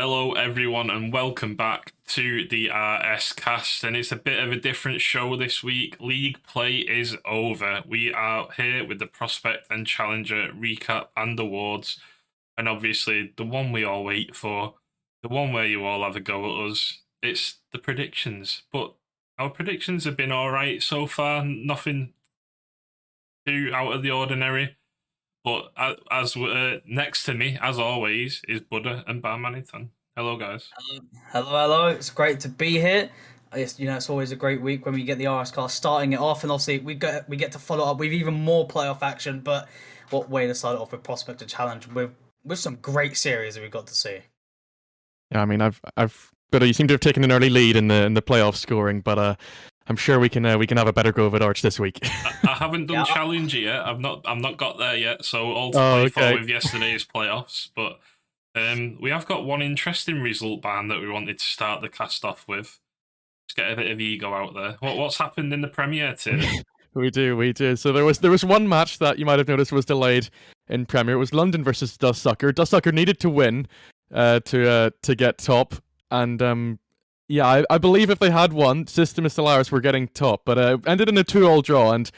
Hello, everyone, and welcome back to the RSCast. And it's a bit of a different show this week. League play is over. We are here with the Prospect and Challenger recap and awards. And obviously, the one we all wait for, the one where you all have a go at us, it's the predictions. But our predictions have been all right so far. Nothing too out of the ordinary. But as next to me, as always, is Buddha and Barmanitan. Hello, guys. Hello. It's great to be here. It's always a great week when we get the RSCast starting it off, and obviously we get to follow up with even more playoff action. But what way to start it off with Prospect and Challenge with some great series that we got to see. Yeah, I mean, but you seem to have taken an early lead in the playoff scoring, but I'm sure we can have a better go of it, Arch, this week. I haven't done Challenger yet. I've not got there yet. So all to play for with yesterday's playoffs. But we have got one interesting result, Barn, that we wanted to start the cast off with. Let's get a bit of ego out there. What's happened in the Premier today? We do. So there was one match that you might have noticed was delayed in Premier. It was London versus Dustsucker. Dustsucker needed to win to get top, and yeah, I believe if they had won, System of Stellaris were getting top, but ended in a 2-2 draw. And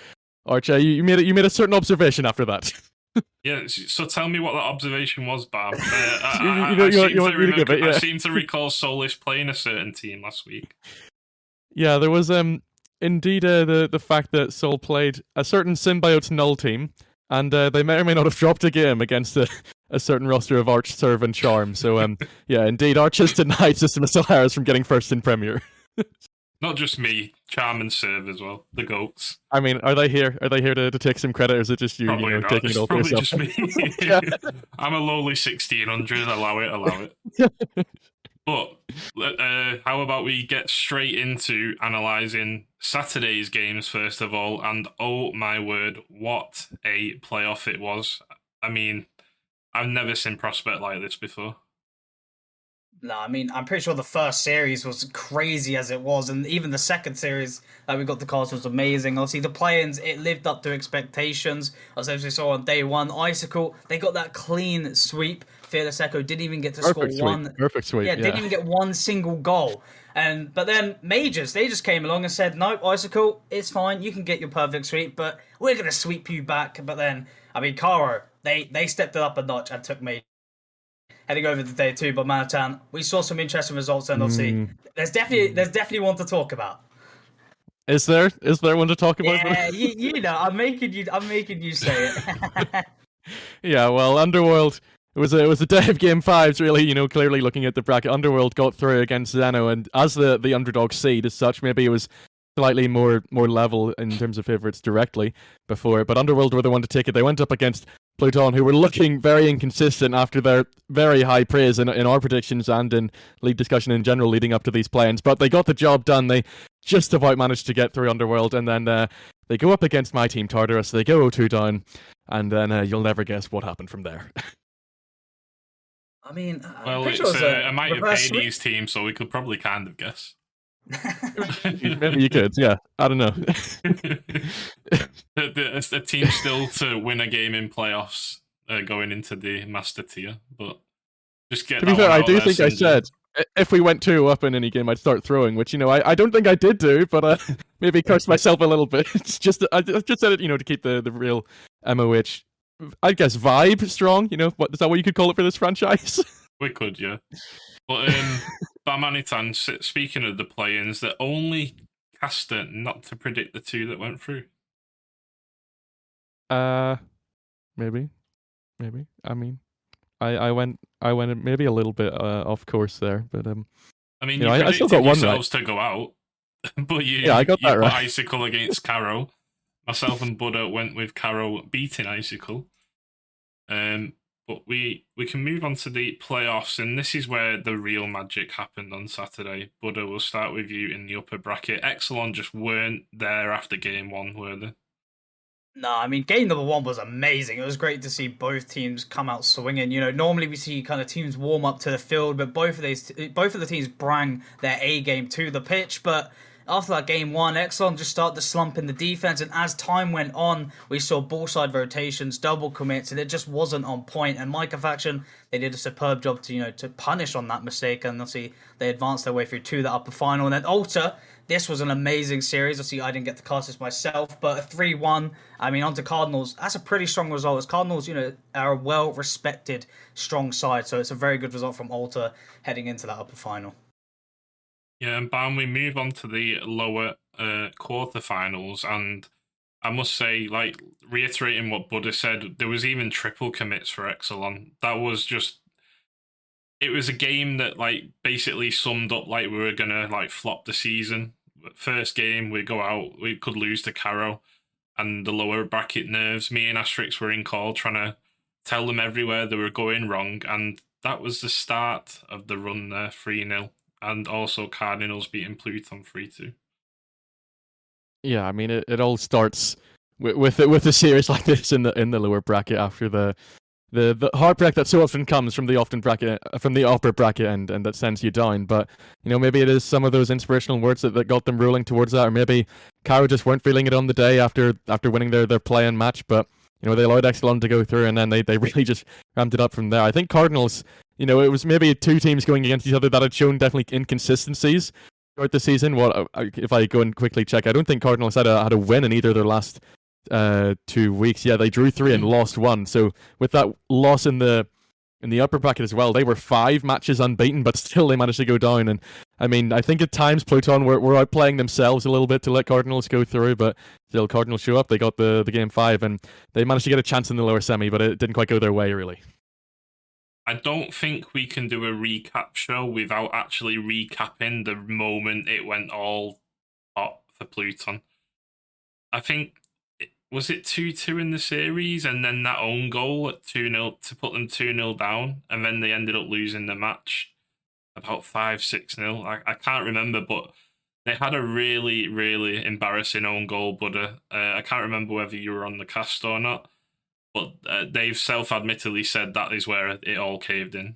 Arch, you made a certain observation after that. Yeah, so tell me what that observation was, Barb. I seem to recall Solis playing a certain team last week. Yeah, there was indeed the fact that Sol played a certain Symbiote's Null team, and they may or may not have dropped a game against a certain roster of Arch, Serve, and Charm. So, yeah, indeed, Arch has denied System of Stellaris from getting first in Premier. Not just me, Charm and Serve as well, the GOATs. I mean, are they here to take some credit, or is it just you, taking it all for yourself? Probably just me. Yeah. I'm a lowly 1600, allow it. But how about we get straight into analysing Saturday's games first of all, and oh my word, what a playoff it was. I mean, I've never seen Prospect like this before. No, I mean, I'm pretty sure the first series was crazy as it was, and even the second series that we got the cast was amazing. Obviously, the play-ins, it lived up to expectations. As we saw on day one, Icicle, they got that clean sweep. Fearless Echo didn't even get to score one. Perfect sweep. Yeah, didn't even get one single goal. But then Majors, they just came along and said, nope, Icicle, it's fine. You can get your perfect sweep, but we're going to sweep you back. But then, I mean, Caro, they stepped it up a notch and took Majors. Heading over to day two, but Barmanitan, we saw some interesting results, and obviously there's definitely one to talk about. Is there one to talk about? Yeah, you know, I'm making you say it. Yeah, well, Underworld. It was a day of game fives, really. Clearly looking at the bracket, Underworld got through against Zeno, and as the underdog seed as such, maybe it was slightly more level in terms of favourites directly before. But Underworld were the one to take it. They went up against Pluton, who were looking very inconsistent after their very high praise in our predictions and in league discussion in general leading up to these play-ins. But they got the job done. They just about managed to get through Underworld, and then they go up against my team, Tartarus. They go 0-2 down, and then you'll never guess what happened from there. I mean, well, it's a Mighty Hades team, so we could probably kind of guess. Maybe you could, yeah. I don't know. the team still to win a game in playoffs going into the master tier, but just get. To be fair, I do think I said if we went 2 up in any game, I'd start throwing, which I don't think I did do, but maybe cursed myself a little bit. It's just I just said it, to keep the real MOH, I guess, vibe strong. What is that? What you could call it for this franchise? We could, yeah. But Barmanitan, speaking of the play-ins, the only caster not to predict the 2 that went through. Maybe. I mean, I went maybe a little bit off course there, but I mean, I still got one right to go out, but I got that right. Icicle against Caro. Myself and Buddha went with Caro beating Icicle. But we can move on to the playoffs, and this is where the real magic happened on Saturday. Buddha, we'll start with you in the upper bracket. Exelon just weren't there after game 1, were they? No, I mean, game number 1 was amazing. It was great to see both teams come out swinging. Normally we see kind of teams warm up to the field, but both of the teams bring their A game to the pitch. But after that game one, Exxon just started to slump in the defense, and as time went on, we saw ball side rotations, double commits, and it just wasn't on point. And Micah Faction, they did a superb job to punish on that mistake, and obviously they advanced their way through to the upper final. And then Alta, this was an amazing series. Obviously, I didn't get to cast this myself, but a 3-1. I mean, onto Cardinals. That's a pretty strong result. As Cardinals, are a well-respected, strong side, so it's a very good result from Alta heading into that upper final. Yeah, and Bam, we move on to the lower quarterfinals, and I must say, like, reiterating what Buddha said, there was even triple commits for Exelon. That was just, it was a game that, like, basically summed up, like, we were gonna, like, flop the season. First game, we go out, we could lose to Caro, and the lower bracket nerves, me and Asterix were in call trying to tell them everywhere they were going wrong, and that was the start of the run there, 3-0. And also Cardinals beating Pluton 3-2. Yeah, I mean it all starts with a series like this in the lower bracket after the heartbreak that so often comes from the upper bracket and that sends you down. But maybe it is some of those inspirational words that got them rolling towards that, or maybe Caro just weren't feeling it on the day after winning their play-in match. But they allowed Exelon to go through, and then they really just ramped it up from there. I think Cardinals, it was maybe two teams going against each other that had shown definitely inconsistencies throughout the season. If I go and quickly check, I don't think Cardinals had a win in either of their last 2 weeks. Yeah, they drew 3 and lost 1. So with that loss in the upper bracket as well, they were 5 matches unbeaten, but still they managed to go down. And I mean, I think at times Pluton were outplaying themselves a little bit to let Cardinals go through, but still Cardinals show up. They got the game 5, and they managed to get a chance in the lower semi, but it didn't quite go their way really. I don't think we can do a recap show without actually recapping the moment it went all hot for Pluton. I think, was it 2-2 in the series, and then that own goal at 2-0 to put them 2-0 down, and then they ended up losing the match about 5-6-0. I can't remember, but they had a really, really embarrassing own goal, Buddha. I can't remember whether you were on the cast or not, but they've self-admittedly said that is where it all caved in.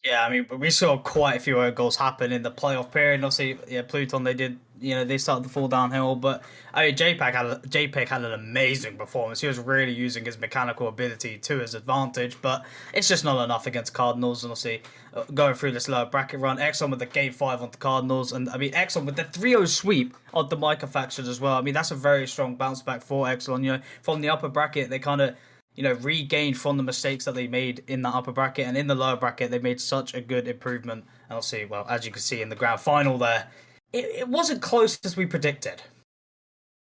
Yeah, I mean, we saw quite a few own goals happen in the playoff period. Obviously, yeah, Pluton, they did, they started to fall downhill. But I mean, JPEG had an amazing performance. He was really using his mechanical ability to his advantage. But it's just not enough against Cardinals. And obviously, going through this lower bracket run, Exxon with the game 5 on the Cardinals, and I mean, Exxon with the 3-0 sweep on the Micah faction as well. I mean, that's a very strong bounce back for Exxon. From the upper bracket, they kind of regained from the mistakes that they made in that upper bracket, and in the lower bracket, they made such a good improvement. And I'll see, well, as you can see in the grand final there, it wasn't close as we predicted.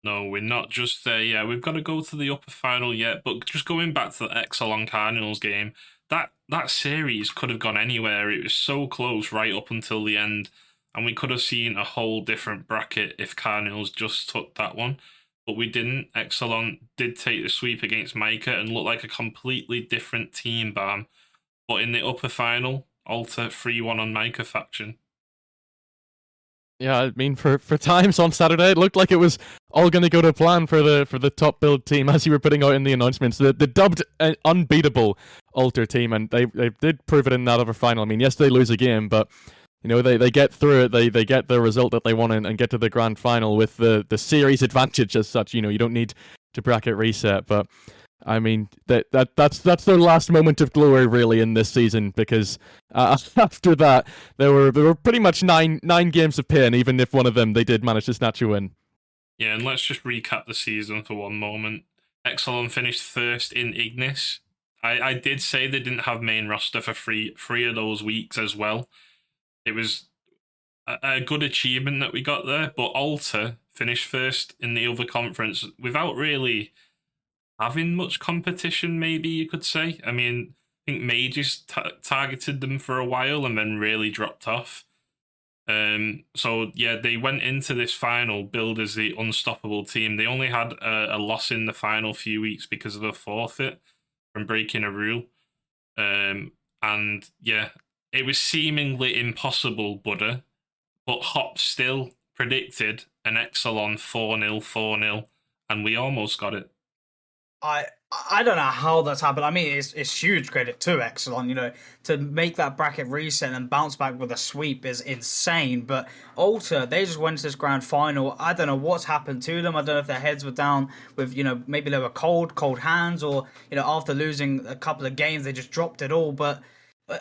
No, we're not just there yet. We've got to go to the upper final yet, but just going back to the Exelon Cardinals game, that series could have gone anywhere. It was so close right up until the end, and we could have seen a whole different bracket if Cardinals just took that one. But we didn't. Exelon did take the sweep against Micah and looked like a completely different team, Bam. But in the upper final, Alta 3-1 on Micah faction. Yeah, I mean, for times on Saturday, it looked like it was all going to go to plan for the top build team, as you were putting out in the announcements. The dubbed unbeatable Alter team, and they did prove it in that upper final. I mean, yes, they lose a game, but they get through it. They get the result that they want and get to the grand final with the series advantage as such. You don't need to bracket reset, but I mean that's their last moment of glory really in this season, because after that there were pretty much nine games of pain, even if one of them they did manage to snatch a win. Yeah, and let's just recap the season for one moment. Exelon finished first in Ignis. I did say they didn't have main roster for three of those weeks as well. It was a good achievement that we got there, but Alta finished first in the other conference without really having much competition, maybe you could say. I mean, I think Mages targeted them for a while and then really dropped off. So, yeah, they went into this final billed as the unstoppable team. They only had a loss in the final few weeks because of a forfeit from breaking a rule. And, yeah, it was seemingly impossible, Buddha, but Hop still predicted an Exelon 4-0, and we almost got it. I don't know how that's happened. I mean, it's huge credit to Exelon. To make that bracket reset and bounce back with a sweep is insane. But Ultra, they just went to this grand final. I don't know what's happened to them. I don't know if their heads were down with, maybe they were cold hands, or after losing a couple of games, they just dropped it all. But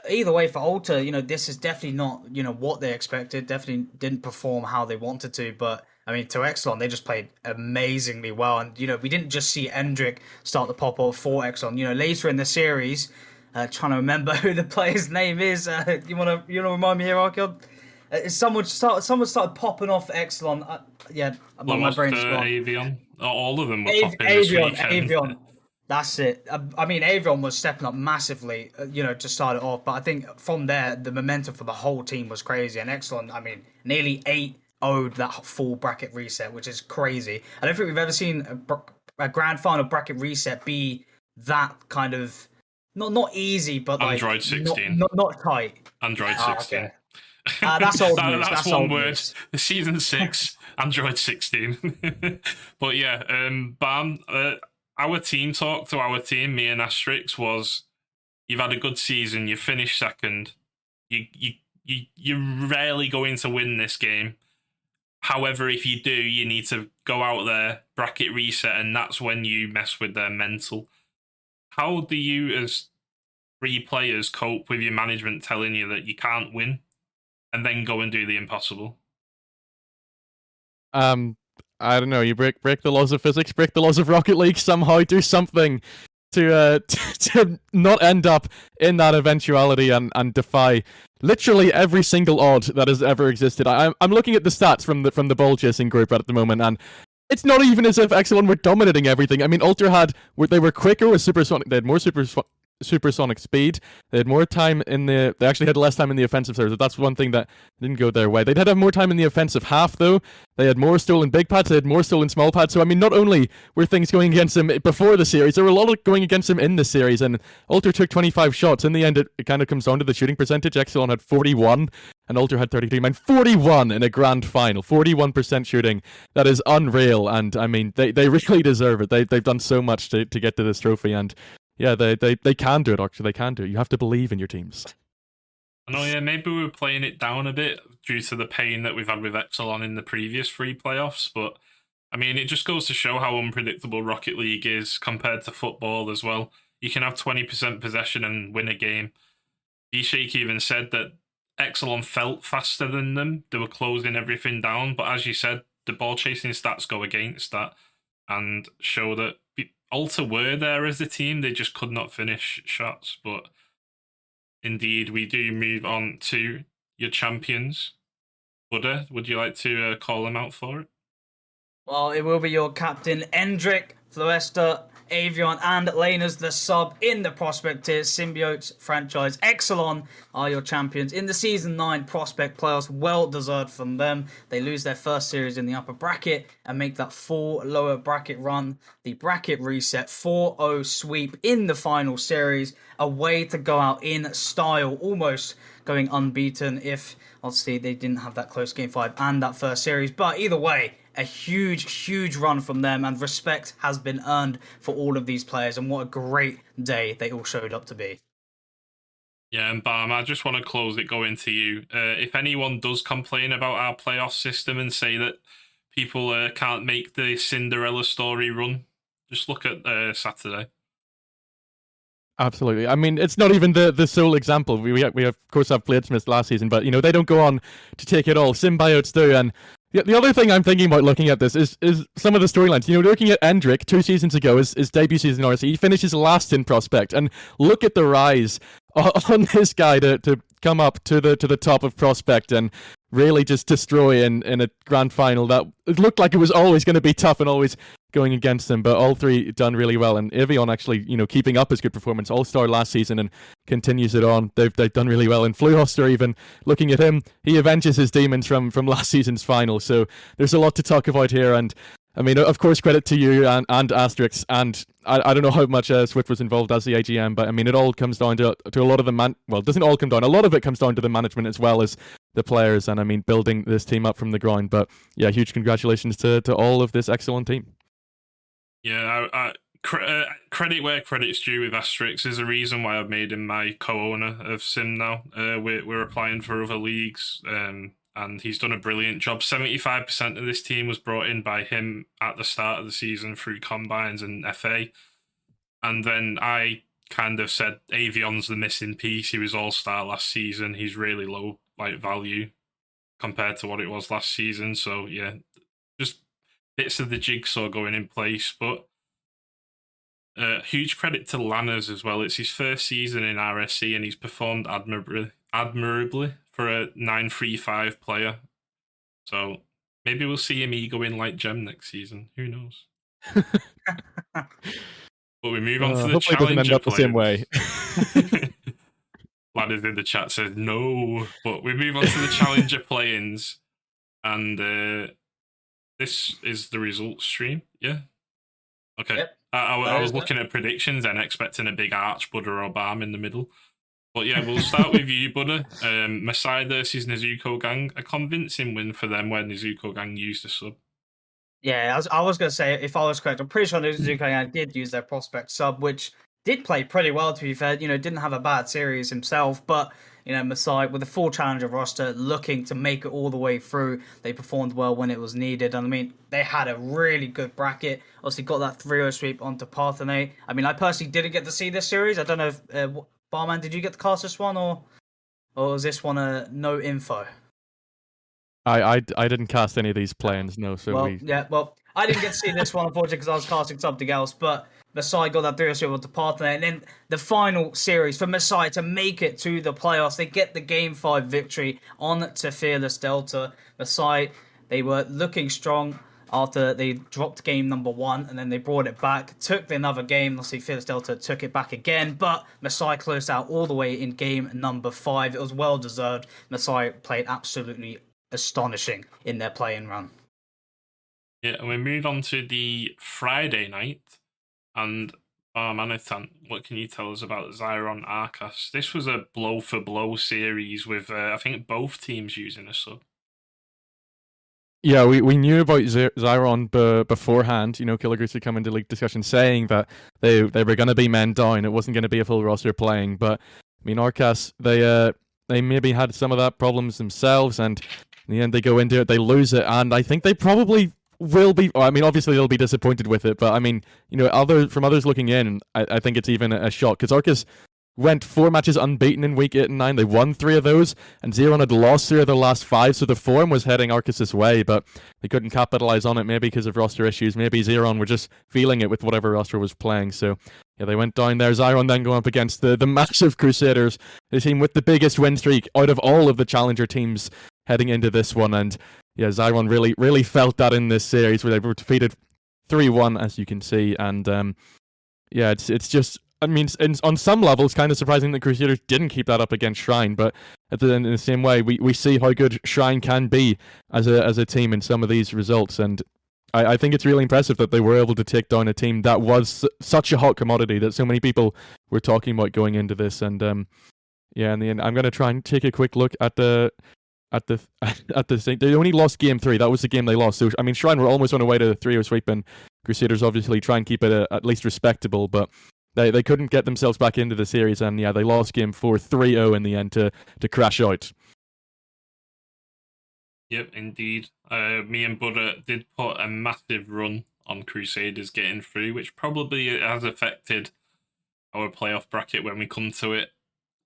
either way, for Ultra, this is definitely not what they expected. Definitely didn't perform how they wanted to, but. I mean, to Exelon, they just played amazingly well. And, we didn't just see Endrick start to pop up for Exelon. Later in the series, trying to remember who the player's name is. You wanna remind me here, Arkion? Someone started popping off Exelon. Yeah, my brain's gone. Avion. All of them were popping this weekend. Avion. That's it. I mean, Avion was stepping up massively, to start it off. But I think from there, the momentum for the whole team was crazy. And Exelon, I mean, nearly 8 owed that full bracket reset, which is crazy. I don't think we've ever seen a grand final bracket reset be that kind of not easy, but like Android 16, not tight. Android 16. Okay. That's old news. That's one old word. News. The season 6, Android 16. But yeah, Bam. Our team talk to our team, me and Asterix, was you've had a good season. You finished second. You're rarely going to win this game. However, if you do, you need to go out there, bracket reset, and that's when you mess with their mental. How do you, as 3 players, cope with your management telling you that you can't win and then go and do the impossible? I don't know. You break the laws of physics, break the laws of Rocket League, somehow do something to not end up in that eventuality and defy literally every single odd that has ever existed. I'm looking at the stats from the ball chasing group at the moment, and it's not even as if Exelon were dominating everything. I mean, Ultra they were quicker with supersonic. They had more supersonic speed. They had more time they actually had less time in the offensive third. So that's one thing that didn't go their way. They did have more time in the offensive half, though. They had more stolen big pads. They had more stolen small pads. So I mean, not only were things going against them before the series, there were a lot of going against them in the series. And Ultra took 25 shots. In the end, it kind of comes down to the shooting percentage. Exelon had 41 and Ultra had 33. Man, 41 in a grand final. 41% shooting. That is unreal. And I mean, they really deserve it. They've done so much to get to this trophy. And yeah, they can do it, actually. They can do it. You have to believe in your teams. I know, yeah, maybe we were playing it down a bit due to the pain that we've had with Exelon in the previous 3 playoffs, but I mean, it just goes to show how unpredictable Rocket League is compared to football as well. You can have 20% possession and win a game. D-Shake even said that Exelon felt faster than them. They were closing everything down, but as you said, the ball chasing stats go against that and show that Ultra were there as a team, they just could not finish shots. But indeed, we do move on to your champions. Buddha, would you like to call them out for it? Well, it will be your captain, Endrick, Floesta, Avion, and Lena's the sub in the Prospect tier. Symbiotes franchise Exelon are your champions in the Season 9 Prospect playoffs. Well deserved from them. They lose their first series in the upper bracket and make that 4 lower bracket run. The bracket reset 4-0 sweep in the final series. A way to go out in style, almost going unbeaten if obviously they didn't have that close game 5 and that first series. But either way, a huge run from them, and respect has been earned for all of these players, and what a great day they all showed up to be. Yeah, and Bam, I just want to close it going to you. If anyone does complain about our playoff system and say that people can't make the Cinderella story run, just look at Saturday. Absolutely. I mean, it's not even the sole example. We of course have Bladesmiths last season, but they don't go on to take it all. Symbiotes do, and the other thing I'm thinking about looking at this is some of the storylines. Looking at Endrick 2 seasons ago, his debut season in RSC, he finishes last in Prospect, and look at the rise on this guy to come up to the top of Prospect and really just destroy in a grand final that it looked like it was always going to be tough and always going against them, but all 3 done really well. And Avion actually, keeping up his good performance, all-star last season, and continues it on. They've done really well. And Fluhoster, even looking at him, he avenges his demons from last season's final. So there's a lot to talk about here. And I mean, of course, credit to you and Asterix. And I don't know how much Swift was involved as the AGM, but I mean, it all comes down to a lot of the well, it doesn't all come down. A lot of it comes down to the management as well as the players. And I mean, building this team up from the ground. But yeah, huge congratulations to all of this excellent team. Yeah, credit where credit's due with Asterix. There's a reason why I've made him my co-owner of Sim now. We're applying for other leagues, and he's done a brilliant job. 75% of this team was brought in by him at the start of the season through combines and FA. And then I kind of said Avion's the missing piece. He was all-star last season. He's really low value compared to what it was last season. So yeah, just bits of the jigsaw going in place. But huge credit to Lanners as well. It's his first season in RSC and he's performed admirably for a 9-3-5 player. So maybe we'll see him ego in like Gem next season. Who knows? But we move on to the hopefully it doesn't end up the same way. Ladders in the chat says no. But we move on to the Challenger play-ins. And this is the results stream. Yeah. Okay. Yep. I was looking at predictions and expecting a big arch Buddha or Barm in the middle. But yeah, we'll start with you, Buddha. Masai versus Nezuko Gang. A convincing win for them where Nezuko Gang used a sub. Yeah, I was going to say, if I was correct, I'm pretty sure Nezuko Gang did use their prospect sub, which did play pretty well, to be fair. Didn't have a bad series himself, but, Masai, with a full challenger roster, looking to make it all the way through, they performed well when it was needed. And, they had a really good bracket. Obviously, got that 3-0 sweep onto Parthenay. I personally didn't get to see this series. I don't know if, Barman, did you get to cast this one, or was this one no info? I didn't cast any of these plans, no. So I didn't get to see this one, unfortunately, because I was casting something else. But Masai got that 3-0 sweep onto Parthenay, and then the final series for Masai to make it to the playoffs. They get the Game 5 victory on to Fearless Delta. Masai, they were looking strong after they dropped game number 1, and then they brought it back, took another game. Obviously, Fearless Delta took it back again, but Masai closed out all the way in game number 5. It was well-deserved. Masai played absolutely astonishing in their play-in run. Yeah, and we move on to the Friday night, and Barmanitan, what can you tell us about Zyron Arcas? This was a blow-for-blow series with, I think, both teams using a sub. Yeah, we knew about Zyron beforehand. Killer Goose had come into league discussion saying that they were going to be men down. It wasn't going to be a full roster playing. But Arcas, they maybe had some of that problems themselves, and in the end they go into it, they lose it, and I think they probably will be. Obviously they'll be disappointed with it, but from others looking in, I think it's even a shock because Arcas went 4 matches unbeaten in week 8 and 9. They won 3 of those, and Zeron had lost 3 of the last 5, so the form was heading Arcas' way, but they couldn't capitalize on it, maybe because of roster issues. Maybe Zeron were just feeling it with whatever roster was playing, so yeah, they went down there. Zyron then going up against the massive Crusaders, the team with the biggest win streak out of all of the Challenger teams heading into this one, and yeah, Zyron really felt that in this series where they were defeated 3-1, as you can see, and yeah, it's just, on some levels, kind of surprising that Crusaders didn't keep that up against Shrine, but in the same way, we see how good Shrine can be as a team in some of these results, and I think it's really impressive that they were able to take down a team that was such a hot commodity that so many people were talking about going into this, and yeah, in the end, I'm going to try and take a quick look at the thing. They only lost game 3. That was the game they lost. So Shrine were almost on their way to the 3-0 sweep, and Crusaders obviously try and keep it at least respectable, but they couldn't get themselves back into the series, and yeah, they lost game 4 3-0 in the end to crash out. Yep, indeed. Me and Buddha did put a massive run on Crusaders getting through, which probably has affected our playoff bracket when we come to it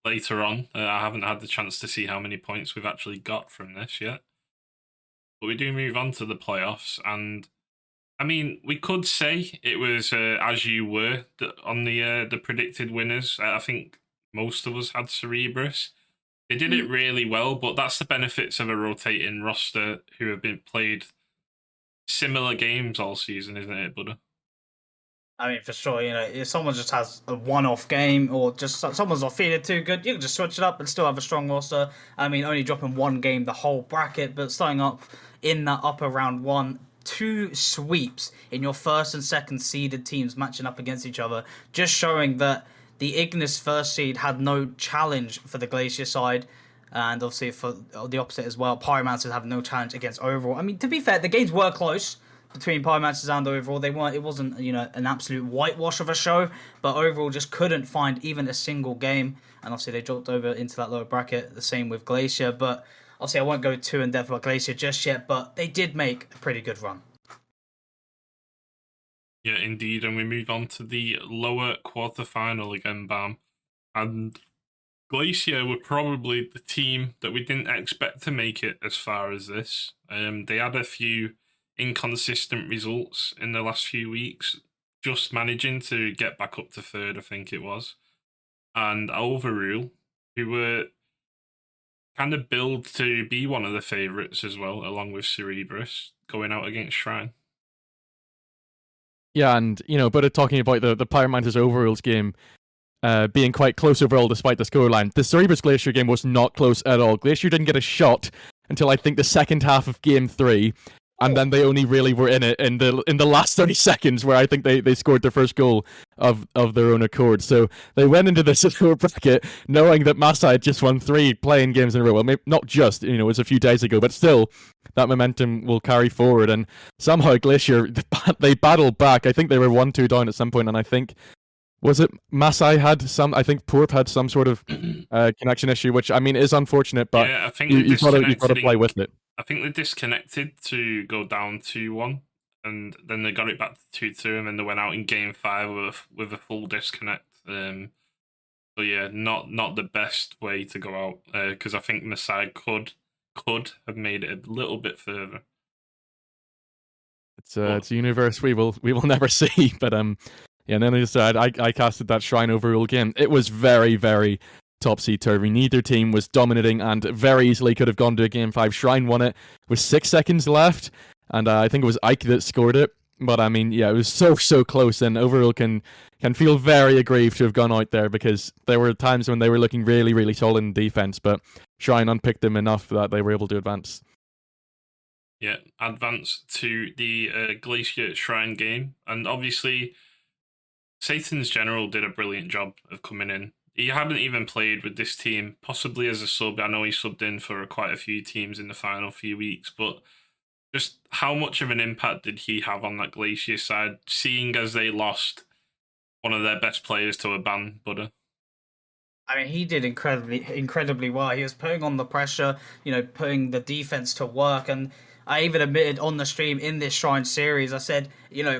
later on. I haven't had the chance to see how many points we've actually got from this yet. But we do move on to the playoffs, and we could say it was as you were on the predicted winners. I think most of us had Cerebrus. They did it really well, but that's the benefits of a rotating roster who have been played similar games all season, isn't it, Buddha? For sure, if someone just has a one-off game or just someone's not feeling too good, you can just switch it up and still have a strong roster. Only dropping 1 game the whole bracket, but starting up in that upper round 1, 2 sweeps in your first and second seeded teams matching up against each other, just showing that the Ignis first seed had no challenge for the Glacier side, and obviously for the opposite as well, Pyromancers have no challenge against Overall. To be fair, the games were close. between Pyromancers and overall, they weren't. It wasn't an absolute whitewash of a show, but overall just couldn't find even a single game. And obviously they dropped over into that lower bracket. The same with Glacier, but obviously I won't go too in depth about Glacier just yet. But they did make a pretty good run. Yeah, indeed. And we move on to the lower quarterfinal again, Bam. And Glacier were probably the team that we didn't expect to make it as far as this. They had a few inconsistent results in the last few weeks, just managing to get back up to third, I think it was. And Overrule, who were kind of billed to be one of the favourites as well, along with Cerebrus, going out against Shrine. Yeah, and but talking about the Pyromancers Overrules game being quite close overall despite the scoreline, the Cerebrus Glacier game was not close at all. Glacier didn't get a shot until I think the second half of Game 3, and then they only really were in it in the last 30 seconds, where I think they scored their first goal of their own accord. So they went into this lower bracket knowing that Masai had just won 3 playing games in a row. Well, maybe not just, it was a few days ago, but still, that momentum will carry forward. And somehow Glacier, they battled back. I think they were 1-2 down at some point, and I think, was it Masai had some? I think Porp had some sort of connection issue, which I mean is unfortunate, but yeah, I think you've got to play with it. I think they disconnected to go down 2-1, and then they got it back to 2-2, and then they went out in Game 5 with a full disconnect. So yeah, not the best way to go out, because I think Masai could have made it a little bit further. It's a universe we will never see, but yeah, and then I casted that Shrine Overrule game. It was very, very topsy-turvy. Neither team was dominating and very easily could have gone to a Game 5. Shrine won it with 6 seconds left, and I think it was Ike that scored it. But I mean, yeah, it was so close, and Overrule can feel very aggrieved to have gone out there, because there were times when they were looking really, really solid in defense, but Shrine unpicked them enough that they were able to advance. Yeah, advance to the Glacier Shrine game, and obviously Satan's General did a brilliant job of coming in. He hadn't even played with this team, possibly as a sub. I know he subbed in for quite a few teams in the final few weeks, but just how much of an impact did he have on that Glacier side, seeing as they lost one of their best players to a ban, Buddha? I mean, he did incredibly well. He was putting on the pressure, putting the defense to work. And I even admitted on the stream in this Shrine series, I said,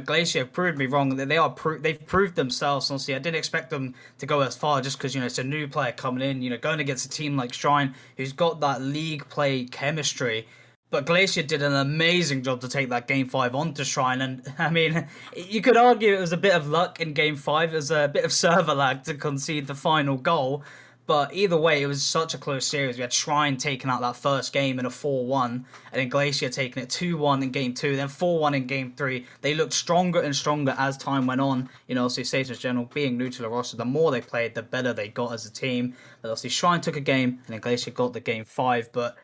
Glacier proved me wrong. They've proved themselves. Honestly, I didn't expect them to go as far just because it's a new player coming in. Going against a team like Shrine, who's got that league play chemistry. But Glacier did an amazing job to take that Game 5 onto Shrine. And, I mean, you could argue it was a bit of luck in Game 5. It was a bit of server lag to concede the final goal. But either way, it was such a close series. We had Shrine taking out that first game in a 4-1, and then Glacier taking it 2-1 in Game 2, then 4-1 in Game 3. They looked stronger and stronger as time went on. So Satan's General being new to the roster, the more they played, the better they got as a team. But obviously Shrine took a game, and then Glacier got the Game 5. But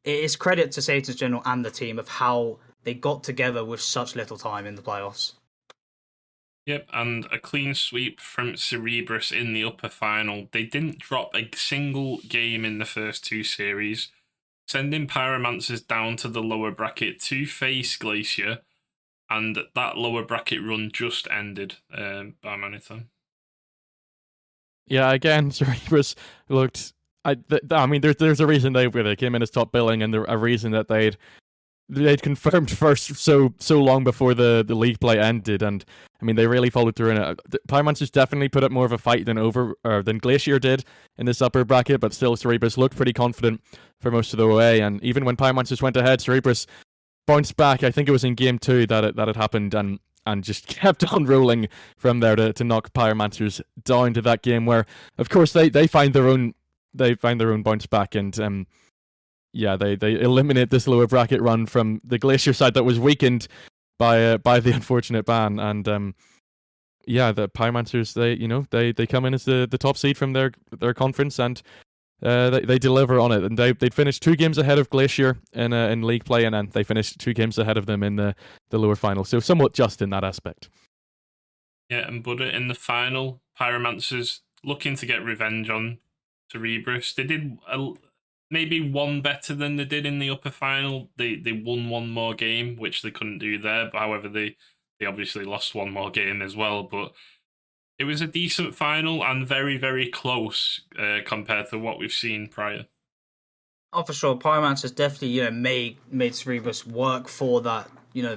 it is credit to Satan's General and the team of how they got together with such little time in the playoffs. Yep, and a clean sweep from Cerebrus in the upper final. They didn't drop a single game in the first 2 series, sending Pyromancers down to the lower bracket to face Glacier, and that lower bracket run just ended by Barmanitan. Yeah, again, Cerebrus looked... I mean, there's a reason they came in as top billing, and a reason that they'd confirmed first so long before the league play ended, and I mean they really followed through in it. Pyromancers definitely put up more of a fight than Glacier did in this upper bracket, but still Cerebrus looked pretty confident for most of the way, and even when Pyromancers went ahead, Cerebrus bounced back. I think it was in Game 2 that it happened, and just kept on rolling from there to knock Pyromancers down to that game where, of course, they find their own bounce back, and yeah, they eliminate this lower bracket run from the Glacier side that was weakened by the unfortunate ban, and yeah, the Pyromancers they come in as the top seed from their conference, and they deliver on it, and they'd finished 2 games ahead of Glacier in league play, and then they finished 2 games ahead of them in the lower final, so somewhat just in that aspect. Yeah, and Buddha in the final, Pyromancers looking to get revenge on Cerebrus. They did maybe one better than they did in the upper final. They won one more game, which they couldn't do there. But however, they obviously lost one more game as well. But it was a decent final and very, very close compared to what we've seen prior. Oh, for sure. Pyromancer has definitely, made Cerebrus work for that,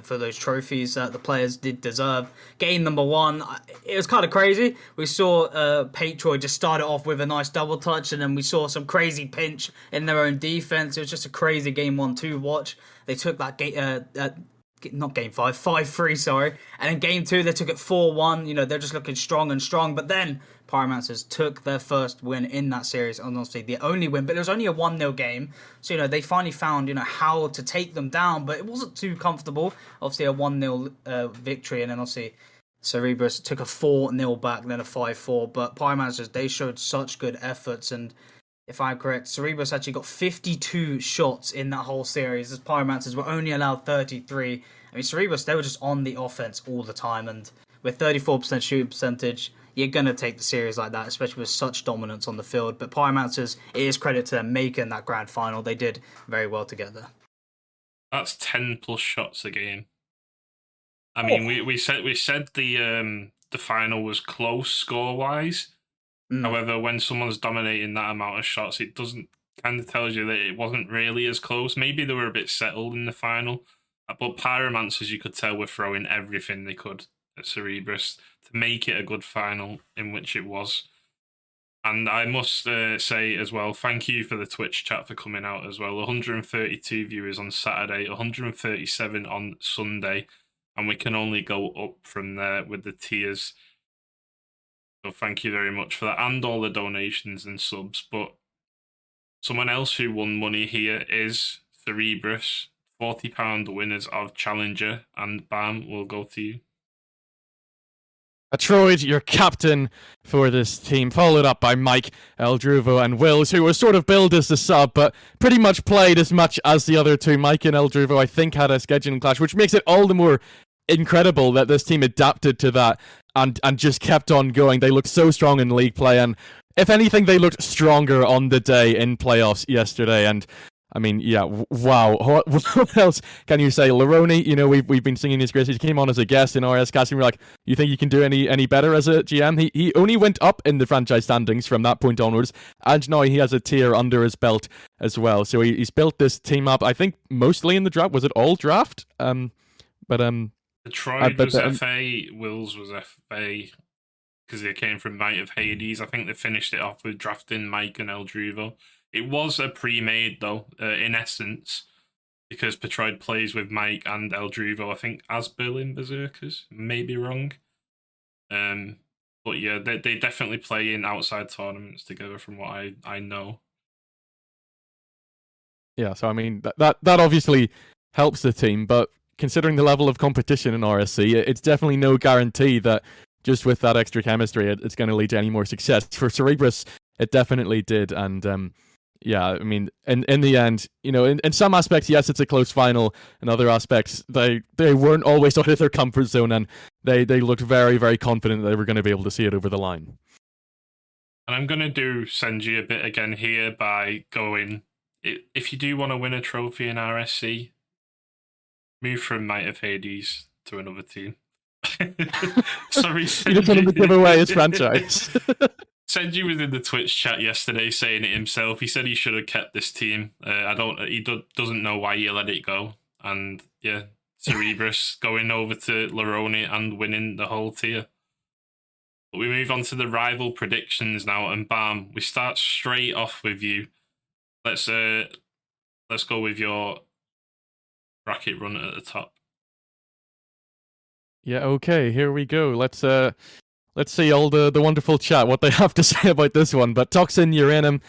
for those trophies that the players did deserve. Game number one, it was kind of crazy. We saw Patroid just start it off with a nice double touch, and then we saw some crazy pinch in their own defense. It was just a crazy game 1-2 watch. They took that game, not game 5-3, sorry. And in game 2, they took it 4-1. They're just looking strong and strong. But then Pyromancers took their first win in that series, and obviously the only win, but it was only a 1-0 game. So, they finally found, how to take them down, but it wasn't too comfortable. Obviously a 1-0 victory, and then obviously Cerebrus took a 4-0 back, then a 5-4. But Pyromancers, they showed such good efforts, and if I'm correct, Cerebrus actually got 52 shots in that whole series, as Pyromancers were only allowed 33. I mean, Cerebrus, they were just on the offense all the time, and with 34% shooting percentage, you're going to take the series like that, especially with such dominance on the field. But Pyromancers, it is credit to them making that grand final. They did very well together. That's 10 plus shots a game. I mean, we said the final was close score-wise. However, when someone's dominating that amount of shots, it doesn't kind of tells you that it wasn't really as close. Maybe they were a bit settled in the final, but Pyromancers, you could tell, were throwing everything they could at Cerebrus to make it a good final, in which it was. And I must say as well, thank you for the Twitch chat for coming out as well. 132 viewers on Saturday, 137 on Sunday, and we can only go up from there with the tiers. So thank you very much for that, and all the donations and subs. But someone else who won money here is Cerebrus, £40 winners of Challenger, and Bam, we'll go to you. Troyd, your captain for this team, followed up by Mike, Eldruvo, and Wills, who was sort of billed as the sub, but pretty much played as much as the other two. Mike and Eldruvo, I think, had a scheduling clash, which makes it all the more incredible that this team adapted to that and just kept on going. They looked so strong in league play, and if anything, they looked stronger on the day in playoffs yesterday. And I mean, yeah, wow. What else can you say? Laroni, we've been singing his graces. He came on as a guest in RSCast, and we're like, you think you can do any better as a GM? He only went up in the franchise standings from that point onwards, and now he has a tier under his belt as well. So he's built this team up, I think, mostly in the draft. Was it all draft? Troyd was FA, Wills was FA, because they came from Might of Hades. I think they finished it off with drafting Mike and Eldruvo. It was a pre-made, though, in essence, because Petroid plays with Mike and Eldruvo, I think, as Berlin Berserkers. Maybe wrong. But yeah, they definitely play in outside tournaments together, from what I know. Yeah, so I mean, that obviously helps the team, but considering the level of competition in RSC, it's definitely no guarantee that just with that extra chemistry, it's going to lead to any more success. For Cerebrus, it definitely did, and yeah, I mean, in the end, in some aspects, yes, it's a close final. In other aspects, they weren't always out of their comfort zone, and they looked very, very confident that they were going to be able to see it over the line. And I'm going to send you a bit again here by going, if you do want to win a trophy in RSC, move from Might of Hades to another team. Sorry, you just wanted to give away his franchise. Senji was in the Twitch chat yesterday saying it himself. He said he should have kept this team. He doesn't know why you let it go. And yeah, Cerebrus going over to Laroni and winning the whole tier. But we move on to the rival predictions now, and Bam, we start straight off with you. Let's go with your bracket run at the top. Yeah, okay, here we go. Let's see all the wonderful chat, what they have to say about this one. But Toxin, Uranum,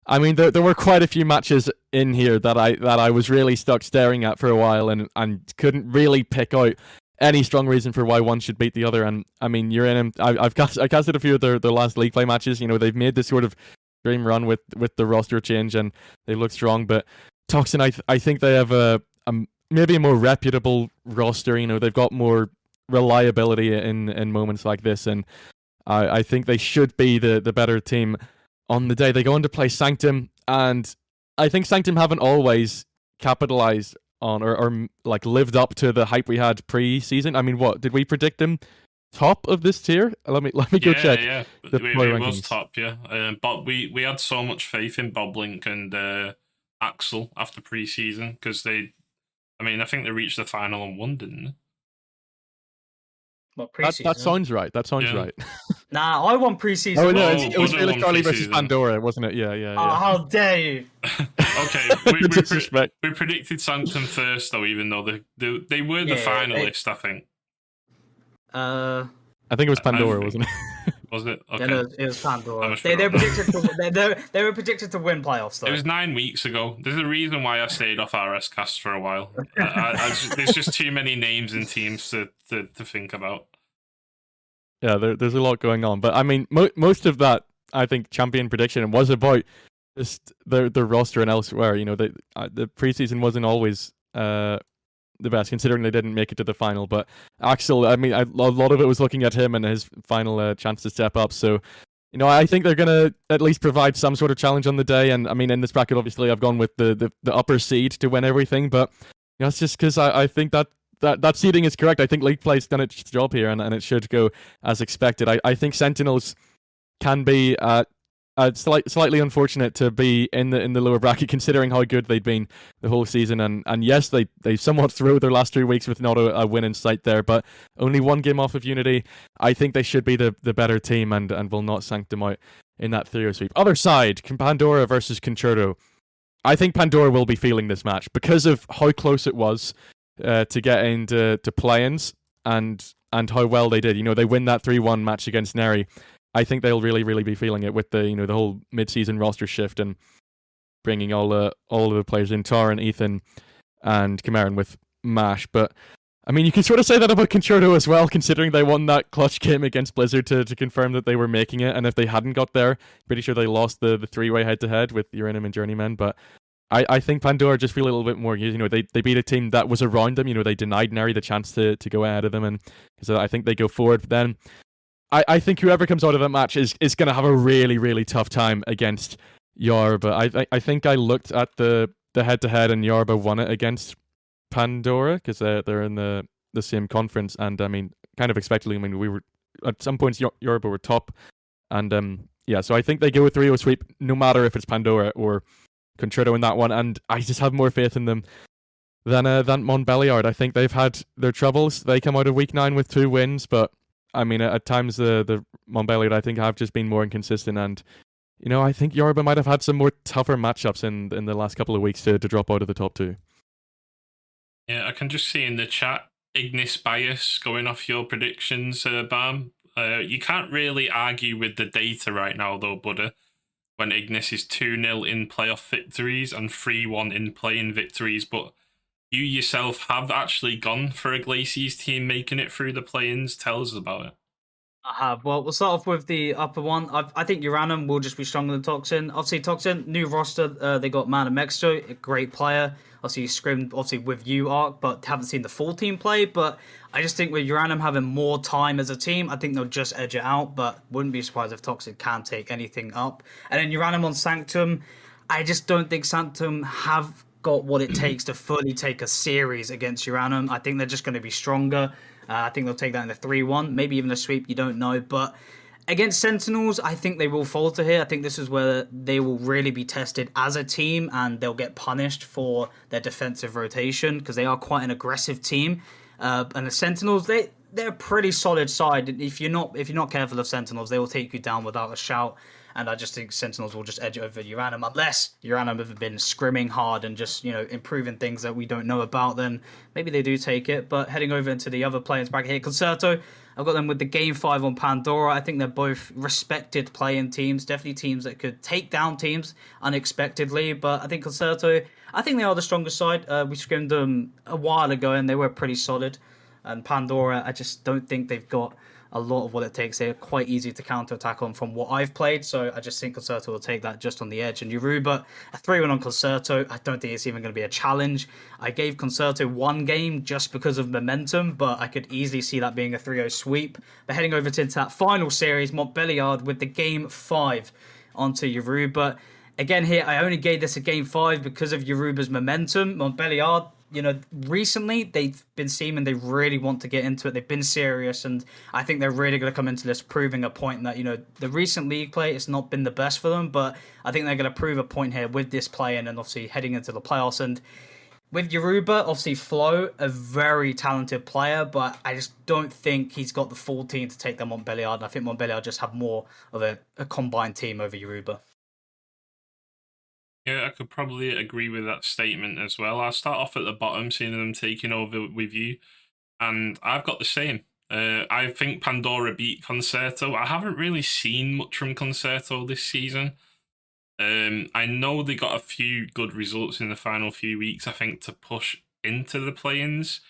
I mean, there were quite a few matches in here that I was really stuck staring at for a while and couldn't really pick out any strong reason for why one should beat the other. And I mean, Uranum, I casted a few of their last league play matches. They've made this sort of dream run with the roster change, and they look strong. But Toxin, I think they have a maybe a more reputable roster. They've got more reliability in moments like this, and I think they should be the better team on the day. They go on to play Sanctum, and I think Sanctum haven't always capitalized on or like lived up to the hype we had pre-season. I mean, what did we predict them top of this tier? Let me go check. Yeah, the it rankings. was top, yeah. But we had so much faith in Boblink and Axel after pre-season because I think they reached the final and won, didn't they? What, preseason? That sounds right. That sounds right. Nah, I won preseason. Oh no, it was Felix Charlie versus Pandora, wasn't it? Yeah. Oh, how dare you! Okay, we predicted Sanctum first, though, even though they were the finalists, I think. I think it was Pandora, wasn't it? Was it? Okay. Yeah, no, it was Pandora. They were predicted to win playoffs, though. It was 9 weeks ago. There's a reason why I stayed off RSCast for a while. There's just too many names and teams to think about. Yeah, there's a lot going on. But I mean, most of that, I think, champion prediction was about just the roster and elsewhere. You know, the preseason wasn't always the best, considering they didn't make it to the final. But Axel, I mean, a lot of it was looking at him and his final chance to step up. So, you know, I think they're going to at least provide some sort of challenge on the day. And I mean, in this bracket, obviously, I've gone with the upper seed to win everything. But you know, it's just because I think that seeding is correct. I think League Play's done its job here, and it should go as expected. I think Sentinels can be slightly unfortunate to be in the lower bracket, considering how good they'd been the whole season. And yes, they somewhat threw their last 3 weeks with not a win in sight there, but only 1 game off of Unity. I think they should be the better team and will not Sanctum out in that 3-0 sweep. Other side, Pandora versus Concerto. I think Pandora will be feeling this match because of how close it was to get into play-ins and how well they did. You know, they win that 3-1 match against Neri. I think they'll really, really be feeling it with the whole mid-season roster shift and bringing all of the players in, Tar and Ethan and Cameron with Mash. But I mean, you can sort of say that about Concerto as well, considering they won that clutch game against Blizzard to confirm that they were making it. And if they hadn't got there, pretty sure they lost the 3-way head-to-head with Uranum and Journeyman. But I think Pandora just feel a little bit more. You know, they beat a team that was around them. You know, they denied Neri the chance to go ahead of them, and so I think they go forward. But then I think whoever comes out of that match is going to have a really, really tough time against Yarba. I think I looked at the head-to-head and Yarba won it against Pandora because they're in the same conference, and I mean, kind of expectedly, I mean, we were at some points Yarba were top, and yeah, so I think they go with 3-0 sweep no matter if it's Pandora or Concerto in that one, and I just have more faith in them than Montbéliard. I think they've had their troubles. They come out of week 9 with 2 wins, but I mean, at times the Montbéliard I think have just been more inconsistent, and you know, I think Yorba might have had some more tougher matchups in the last couple of weeks to drop out of the top 2. Yeah, I can just see in the chat Ignis bias going off your predictions, Bam. You can't really argue with the data right now, though, Buddha, when Ignis is 2-0 in playoff victories and 3-1 in play-in victories, but you yourself have actually gone for a Glaciers team making it through the play-ins. Tell us about it. I have. Well, we'll start off with the upper one. I think Uranum will just be stronger than Toxin. Obviously, Toxin, new roster. They got Man of Mexico, a great player. Obviously, scrimmed with you, Arc, but haven't seen the full team play. But I just think with Uranum having more time as a team, I think they'll just edge it out. But wouldn't be surprised if Toxin can take anything up. And then Uranum on Sanctum, I just don't think Sanctum have got what it takes to fully take a series against Uranum. I think they're just going to be stronger. I think they'll take that in the 3-1, maybe even a sweep, you don't know. But against Sentinels, I think they will falter here. I think this is where they will really be tested as a team, and they'll get punished for their defensive rotation because they are quite an aggressive team. And the Sentinels, they're a pretty solid side. If you're not careful of Sentinels, they will take you down without a shout. And I just think Sentinels will just edge over Uranum. Unless Uranum have been scrimming hard and just, improving things that we don't know about, then maybe they do take it. But heading over into the other players bracket here, Concerto, I've got them with the Game 5 on Pandora. I think they're both respected playing teams, definitely teams that could take down teams unexpectedly. But I think Concerto, I think they are the strongest side. We scrimmed them a while ago and they were pretty solid. And Pandora, I just don't think they've got a lot of what it takes. They're quite easy to counter-attack on from what I've played, so I just think Concerto will take that just on the edge. And Yoruba, a 3-1 on Concerto, I don't think it's even going to be a challenge. I gave Concerto 1 game just because of momentum, but I could easily see that being a 3-0 sweep. But heading over to that final series, Montbéliard with the Game 5 onto Yoruba. again here, I only gave this a game 5 because of Yoruba's momentum. Montbéliard, recently they've been seeming they really want to get into it. They've been serious, and I think they're really going to come into this proving a point that, the recent league play, it's not been the best for them, but I think they're going to prove a point here with this play and obviously heading into the playoffs. And with Yoruba, obviously Flo, a very talented player, but I just don't think he's got the full team to take them Montbéliard, and I think Montbéliard just have more of a combined team over Yoruba. Yeah, I could probably agree with that statement as well. I'll start off at the bottom, seeing them taking over with you, and I've got the same. I think Pandora beat Concerto. I haven't really seen much from Concerto this season. I know they got a few good results in the final few weeks, I think, to push into the play-ins,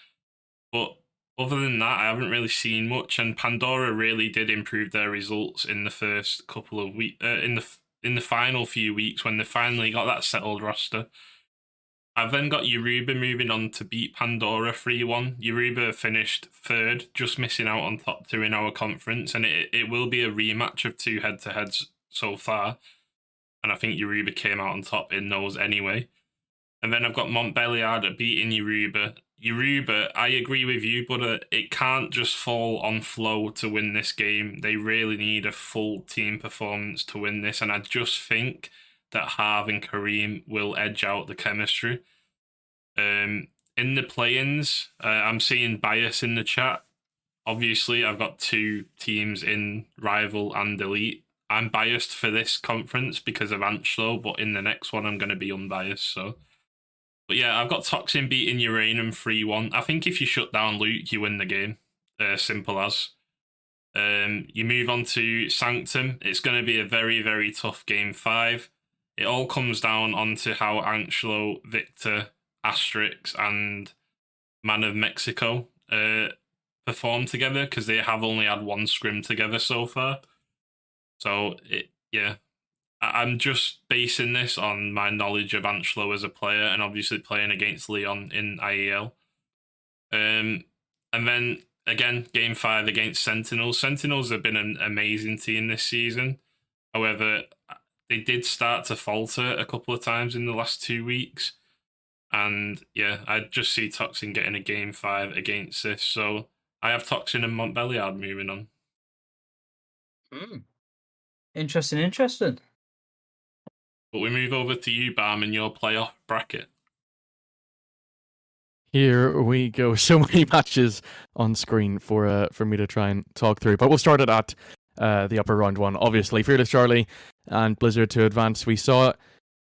but other than that, I haven't really seen much. And Pandora really did improve their results in the first couple of weeks, in the final few weeks when they finally got that settled roster. I've then got Yoruba moving on to beat Pandora 3-1. Yoruba finished third, just missing out on top 2 in our conference, and it will be a rematch of 2 head-to-heads so far. And I think Yoruba came out on top in those anyway. And then I've got Montbéliard beating Yoruba. Yoruba, I agree with you, but it can't just fall on Flo to win this game. They really need a full team performance to win this, and I just think that Harv and Kareem will edge out the chemistry. In the play-ins, I'm seeing bias in the chat. Obviously, I've got 2 teams in Rival and Elite. I'm biased for this conference because of Anchlo, but in the next one, I'm going to be unbiased. So, but yeah, I've got Toxin beating Uranium 3-1. I think if you shut down Luke, you win the game. Simple as. You move on to Sanctum. It's going to be a very, very tough game 5. It all comes down onto how Anchlo, Victor, Asterix, and Man of Mexico perform together, because they have only had 1 scrim together so far. So, I'm just basing this on my knowledge of Anchlo as a player and obviously playing against Leon in IEL. And then, again, Game 5 against Sentinels. Sentinels have been an amazing team this season. However, they did start to falter a couple of times in the last 2 weeks. And, yeah, I just see Toxin getting a Game 5 against this. So, I have Toxin and Montbéliard moving on. Interesting. But we move over to you, Barm, and your playoff bracket. Here we go. So many matches on screen for me to try and talk through. But we'll start it at the upper round 1. Obviously, Fearless Charlie and Blizzard to advance. We saw it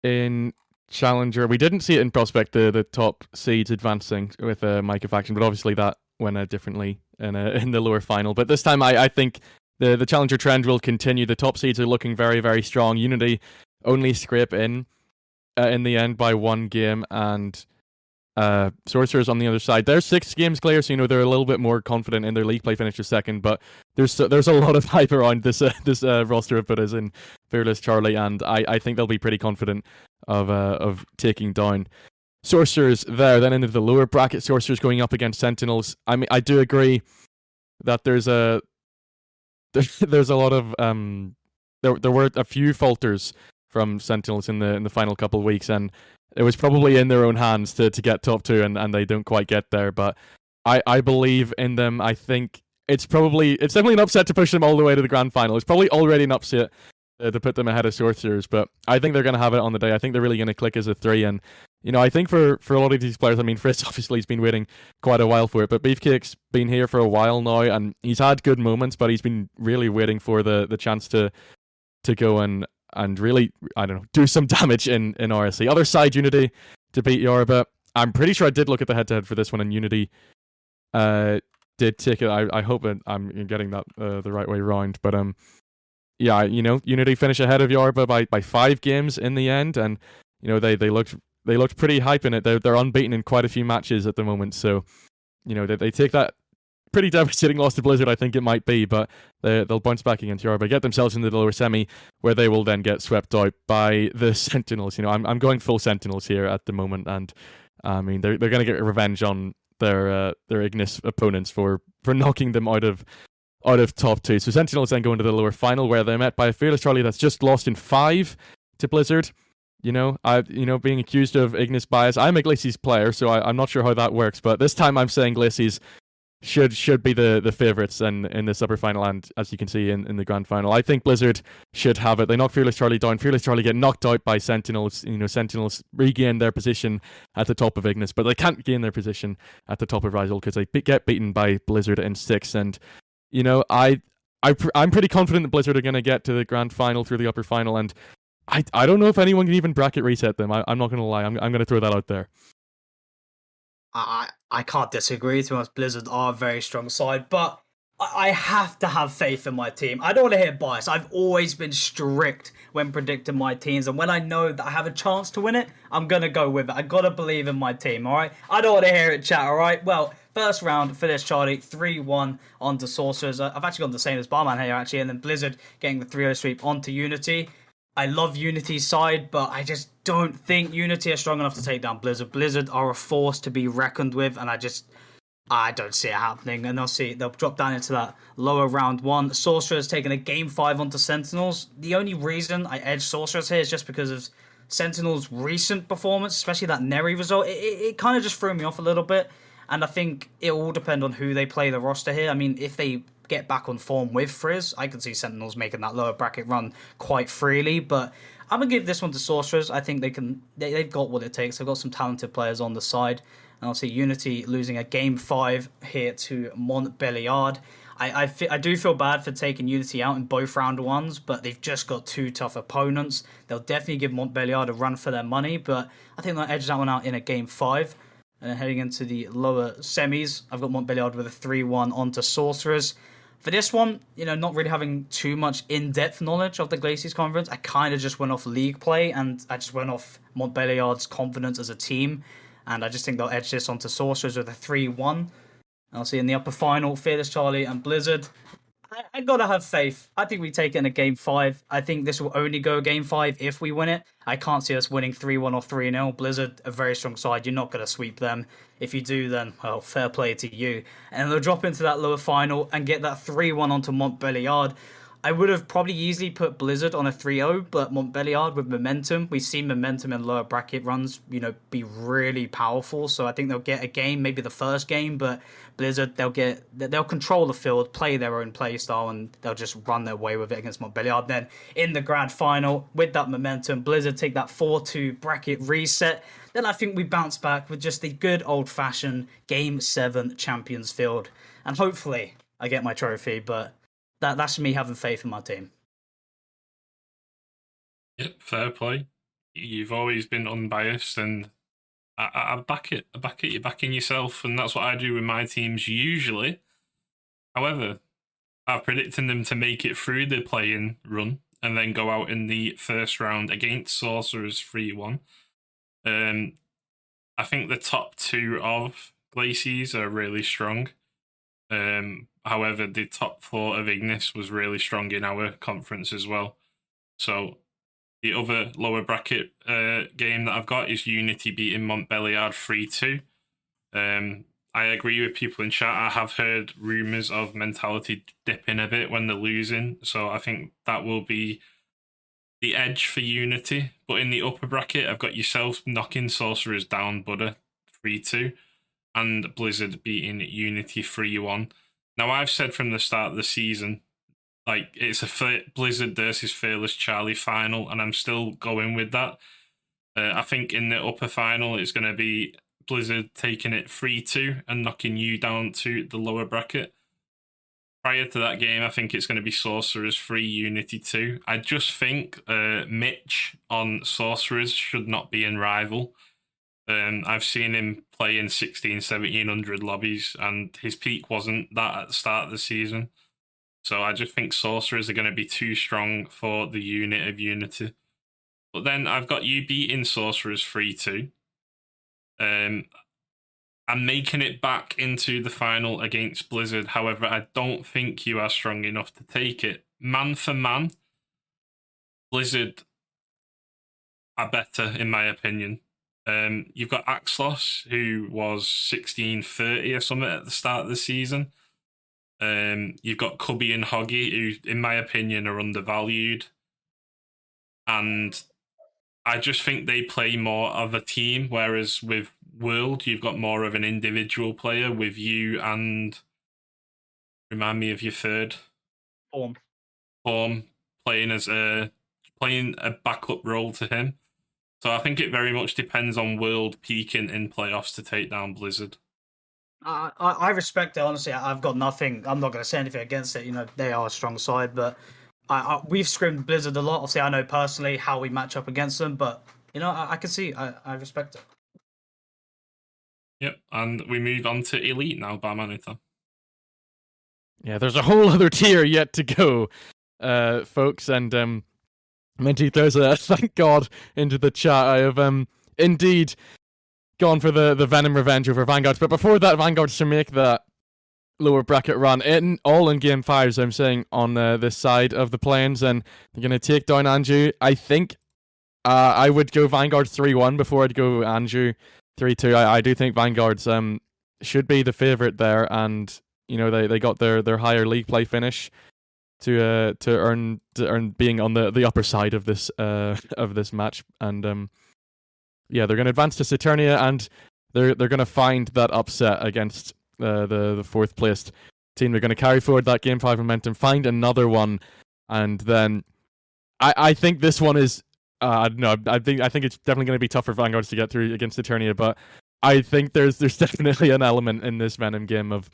in Challenger. We didn't see it in Prospect, the top seeds advancing with Micah Faction, but obviously that went differently in the lower final. But this time, I think the Challenger trend will continue. The top seeds are looking very, very strong. Unity only scrape in the end by 1 game, and Sorcerers on the other side. They're 6 games clear, so they're a little bit more confident in their league play, finished second. But there's a lot of hype around this roster of put us in Fearless Charlie, and I think they'll be pretty confident of taking down Sorcerers there. Then into the lower bracket, Sorcerers going up against Sentinels. I mean, I do agree that there's a lot of there were a few falters from Sentinels in the final couple of weeks, and it was probably in their own hands to get top 2, and they don't quite get there. But I believe in them. I think it's definitely an upset to push them all the way to the grand final. It's probably already an upset to put them ahead of Sorcerers, but I think they're going to have it on the day. I think they're really going to click as a 3, and I think for a lot of these players, I mean, Fritz obviously has been waiting quite a while for it, but Beefcake's been here for a while now, and he's had good moments, but he's been really waiting for the chance to go and really, I don't know, do some damage in RSC. Other side, Unity to beat Yoruba. I'm pretty sure I did look at the head-to-head for this one, and Unity did take it. I hope I'm getting that the right way around, but yeah, Unity finish ahead of Yoruba by 5 games in the end, and they looked pretty hype in it. They're unbeaten in quite a few matches at the moment, so they take that pretty devastating loss to Blizzard, I think it might be, but they'll bounce back against Yoruba, get themselves into the lower semi, where they will then get swept out by the Sentinels. I'm going full Sentinels here at the moment, and I mean they're going to get revenge on their Ignis opponents for knocking them out of top 2. So Sentinels then go into the lower final, where they're met by a Fearless Charlie that's just lost in 5 to Blizzard. being accused of Ignis bias. I'm a Glaciers player, so I'm not sure how that works. But this time I'm saying Glaciers should be the favourites in this upper final, and as you can see in the grand final. I think Blizzard should have it. They knock Fearless Charlie down. Fearless Charlie get knocked out by Sentinels. Sentinels regain their position at the top of Ignis, but they can't gain their position at the top of Rizal because they get beaten by Blizzard in 6. And I'm pretty confident that Blizzard are going to get to the grand final through the upper final, and I don't know if anyone can even bracket reset them. I'm not going to lie. I'm going to throw that out there. I can't disagree. To be honest, Blizzard are a very strong side, but I have to have faith in my team. I don't want to hear bias. I've always been strict when predicting my teams, and when I know that I have a chance to win it, I'm going to go with it. I got to believe in my team, all right? I don't want to hear it, chat, all right? Well, first round, Fearless Charlie, 3-1 onto Sorcerers. I've actually gone the same as Barman here, actually, and then Blizzard getting the 3-0 sweep onto Unity. I love Unity's side, but I just don't think Unity are strong enough to take down Blizzard. Blizzard are a force to be reckoned with, and I don't see it happening. And they'll drop down into that lower round 1. Sorcerer's taking a game 5 onto Sentinels. The only reason I edge Sorcerers here is just because of Sentinels' recent performance, especially that Neri result. It kind of just threw me off a little bit, and I think it will depend on who they play the roster here. I mean, if they get back on form with Frizz, I can see Sentinels making that lower bracket run quite freely, but I'm going to give this one to Sorcerers. I think they've got what it takes. They've got some talented players on the side, and I'll see Unity losing a game 5 here to Montbéliard. I do feel bad for taking Unity out in both round 1s, but they've just got 2 tough opponents. They'll definitely give Montbéliard a run for their money, but I think they'll edge that one out in a game 5. And then heading into the lower semis, I've got Montbéliard with a 3-1 onto Sorcerers. For this one, not really having too much in-depth knowledge of the Glaciers Conference, I kind of just went off league play, and I just went off Montbéliard's confidence as a team, and I just think they'll edge this onto Sorcerers with a 3-1. I'll see in the upper final, Fearless Charlie and Blizzard. I gotta have faith. I think we take it in a game 5. I think this will only go game 5 if we win it. I can't see us winning 3-1 or 3-0. Blizzard, a very strong side. You're not gonna sweep them. If you do, then, well, fair play to you. And they'll drop into that lower final and get that 3-1 onto Montbéliard. I would have probably easily put Blizzard on a 3-0, but Montbéliard with momentum, we've seen momentum in lower bracket runs, be really powerful. So I think they'll get a game, maybe the first game, but Blizzard, they'll control the field, play their own play style, and they'll just run their way with it against Montbéliard. Then in the grand final, with that momentum, Blizzard take that 4-2 bracket reset. Then I think we bounce back with just the good old-fashioned Game 7 Champions Field. And hopefully I get my trophy, but that's me having faith in my team. Yep, fair play. You've always been unbiased, and I back it. I back it. You're backing yourself, and that's what I do with my teams usually. However, I'm predicting them to make it through the play-in run and then go out in the first round against Sorcerers 3-1. I think the top 2 of Glaciers are really strong. However, the top 4 of Ignis was really strong in our conference as well. So the other lower bracket game that I've got is Unity beating Montbéliard 3-2. I agree with people in chat. I have heard rumours of mentality dipping a bit when they're losing. So I think that will be the edge for Unity. But in the upper bracket, I've got yourself knocking Sorcerers down, Buddha 3-2, and Blizzard beating Unity 3-1. Now, I've said from the start of the season, it's a Blizzard versus Fearless Charlie final, and I'm still going with that. I think in the upper final, it's going to be Blizzard taking it 3-2 and knocking you down to the lower bracket. Prior to that game, I think it's going to be Sorcerers 3, Unity 2. I just think Mitch on Sorcerers should not be in Rival. I've seen him play in 1700 lobbies, and his peak wasn't that at the start of the season. So I just think Sorcerers are going to be too strong for the unit of Unity. But then I've got you beating Sorcerers 3-2. I'm making it back into the final against Blizzard. However, I don't think you are strong enough to take it. Man for man, Blizzard are better, in my opinion. You've got Axlos, who was 1630 or something at the start of the season. You've got Cubby and Hoggy, who, in my opinion, are undervalued. And I just think they play more of a team, whereas with World, you've got more of an individual player with you and remind me of your third form playing a backup role to him. So I think it very much depends on World peaking in playoffs to take down Blizzard. I respect it, honestly. I've got nothing. I'm not going to say anything against it. They are a strong side, but we've scrimmed Blizzard a lot. Obviously, I know personally how we match up against them, but I can see. I respect it. Yep, and we move on to Elite now, Barmanitan. Yeah, there's a whole other tier yet to go, folks, and Minty throws a thank God into the chat. I have indeed gone for the Venom Revenge over Vanguards, but before that, Vanguards to make that lower bracket run, all in Game 5s, I'm saying, on this side of the plains, and they're going to take down Anju. I think I would go Vanguards 3-1 before I'd go Anju 3-2. I do think Vanguards should be the favourite there, and they got their higher league play finish to earn being on the upper side of this match, and yeah, they're going to advance to Saturnia, and they're going to find that upset against the fourth placed team. They're going to carry forward that Game 5 momentum, find another one, and then I think this one is no, I think it's definitely going to be tough for Vanguards to get through against Saturnia, but I think there's definitely an element in this Venom game of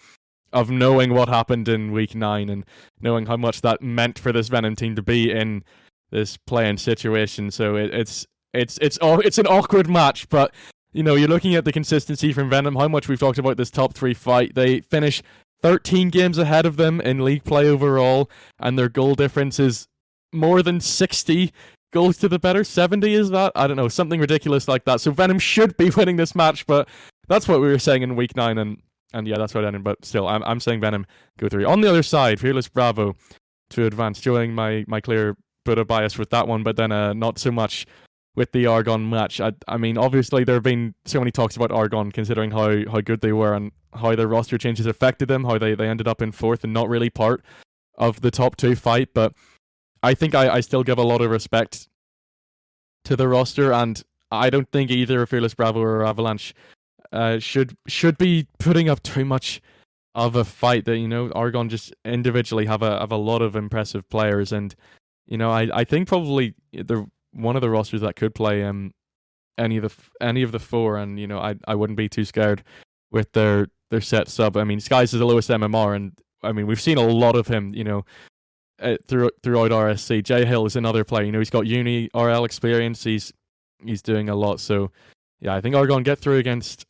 knowing what happened in Week 9 and knowing how much that meant for this Venom team to be in this play-in situation. So it's an awkward match, but you're looking at the consistency from Venom, how much we've talked about this top 3 fight. They finish 13 games ahead of them in league play overall, and their goal difference is more than 60 goals to the better. 70 is that? I don't know, something ridiculous like that. So Venom should be winning this match, but that's what we were saying in Week 9, and yeah, that's what I ended. But still, I'm saying Venom go through. On the other side, Fearless Bravo to advance, showing my clear bit of bias with that one, but then not so much with the Argon match. I mean, obviously there have been so many talks about Argon, considering how good they were and how their roster changes affected them, how they ended up in 4th and not really part of the top 2 fight. But I think I still give a lot of respect to the roster, and I don't think either Fearless Bravo or Avalanche should be putting up too much of a fight. That Argon just individually have a lot of impressive players, and I think probably they're one of the rosters that could play any of the 4, and I wouldn't be too scared with their set sub. I mean, Skies is the lowest MMR, and I mean we've seen a lot of him throughout RSC. J Hill is another player. He's got uni RL experience. He's doing a lot. So yeah, I think Argon get through against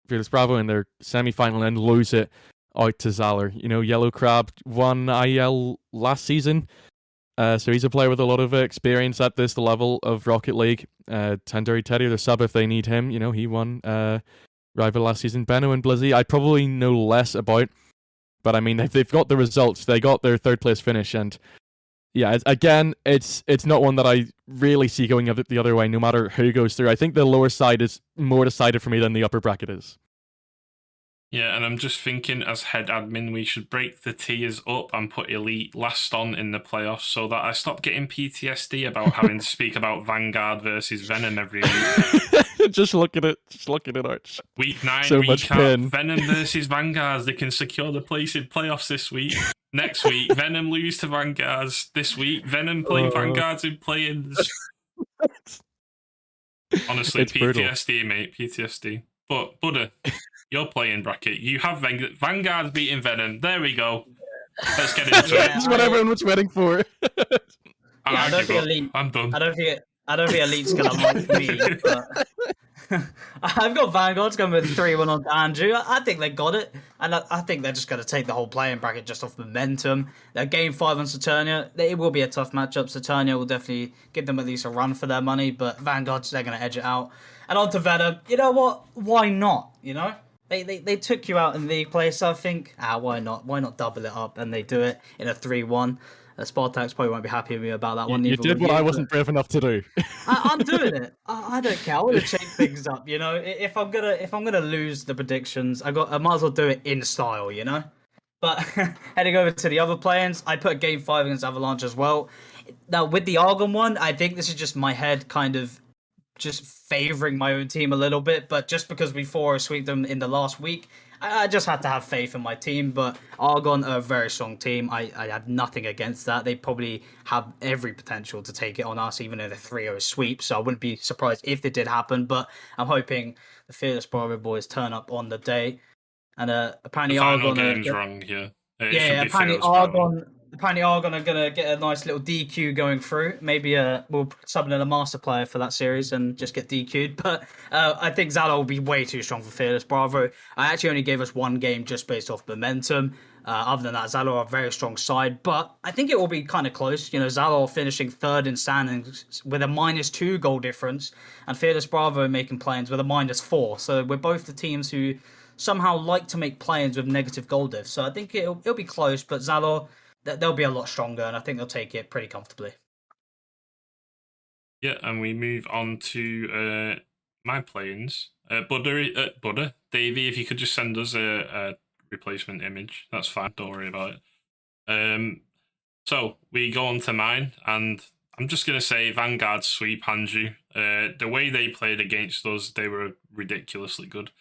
Fearless Bravo in their semi-final and lose it out to Zalor. Yellow Crab won IEL last season. So he's a player with a lot of experience at this level of Rocket League. Tandoori Teddy, the sub, if they need him, he won Rival last season. Benno and Blizzy, I probably know less about, but I mean, they've got the results. They got their 3rd place finish, and yeah, again, it's not one that I really see going the other way, no matter who goes through. I think the lower side is more decided for me than the upper bracket is. Yeah, and I'm just thinking, as head admin, we should break the tiers up and put Elite last on in the playoffs so that I stop getting PTSD about having to speak about Vanguard versus Venom every week. Just look at it, Arch. Week 9, so much pain. Venom versus Vanguards. They can secure the place in playoffs this week. Next week, Venom lose to Vanguards. This week, Venom play Vanguards in play-ins. Honestly, it's PTSD, brutal. mate. PTSD. But, Buddha, your playing bracket, you have Vanguard's beating Venom. There we go. Let's get into it. That's what everyone was waiting for. I don't think Elite. I'm done. I don't think Elite's gonna like me. But I've got Vanguard's going with 3-1 on Andrew. I think they got it, and I think they're just going to take the whole playing bracket just off momentum. They're Game 5 on Saturnia. It will be a tough matchup. Saturnia will definitely give them at least a run for their money, but Vanguard's, they're going to edge it out. And on to Venom. You know what? Why not? They took you out in league play, so I think, why not? Why not double it up? And they do it in a 3-1. Spartax probably won't be happy with me about that one. You did what I wasn't brave enough to do. I'm doing it. I don't care. I want to shake things up. If I'm gonna lose the predictions, I might as well do it in style. But heading over to the other play-ins, I put Game 5 against Avalanche as well. Now with the Argon one, I think this is just my head kind of just favouring my own team a little bit, but just because we 4 sweeped them in the last week, I just had to have faith in my team. But Argon are a very strong team. I have nothing against that. They probably have every potential to take it on us, even in a 3-0 sweep. So I wouldn't be surprised if it did happen. But I'm hoping the Fearless Bravo boys turn up on the day. And apparently The final Argon game's wrong, yeah. It should yeah, be apparently Fearless Bravo. Argon are gonna get a nice little DQ going through. Maybe we'll sub in a master player for that series and just get DQ'd. But I think Zala will be way too strong for Fearless Bravo. I actually only gave us one game just based off momentum. Other than that, Zala are a very strong side, but I think it will be kind of close. You know, Zala finishing third in standings with a -2 goal difference, and Fearless Bravo making play-ins with a -4. So we're both the teams who somehow like to make play-ins with negative goal diff. So I think it'll be close, but Zalor, they'll be a lot stronger, and I think they'll take it pretty comfortably. Yeah, and we move on to my play-ins. Butter, Davey, if you could just send us a replacement image, that's fine. Don't worry about it. So we go on to mine, and I'm just gonna say Vanguard sweep Hanju. The way they played against us, they were ridiculously good.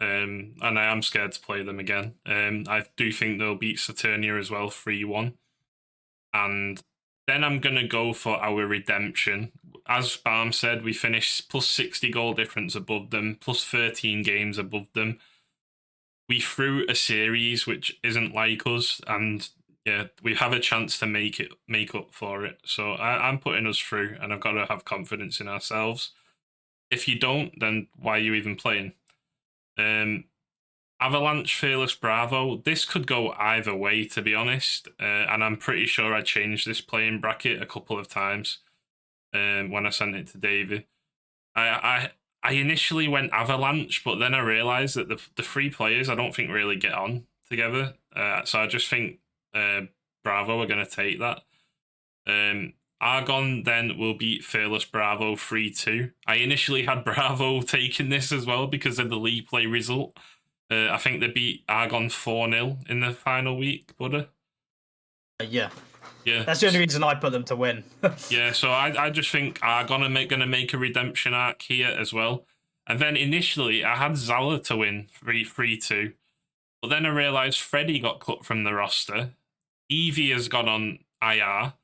And I am scared to play them again. I do think they'll beat Saturnia as well, 3-1. And then I'm going to go for our redemption. As Barm said, we finished plus 60 goal difference above them, plus 13 games above them. We threw a series which isn't like us, and yeah, we have a chance to make up for it. So I'm putting us through, and I've got to have confidence in ourselves. If you don't, then why are you even playing? Avalanche, Fearless Bravo. This could go either way, to be honest. And I'm pretty sure I changed this playing bracket a couple of times when I sent it to Davey. I initially went Avalanche, but then I realised that the 3 players I don't think really get on together. So I just think Bravo are going to take that. Argon then will beat Fearless Bravo 3-2. I initially had Bravo taking this as well because of the league play result. I think they beat Argon 4-0 in the final week, Buddha. Yeah. Yeah. That's the only reason I put them to win. Yeah, so I just think Argon are going to make a redemption arc here as well. And then initially I had Zala to win 3-2. But then I realised Freddie got cut from the roster. Evie has gone on IR.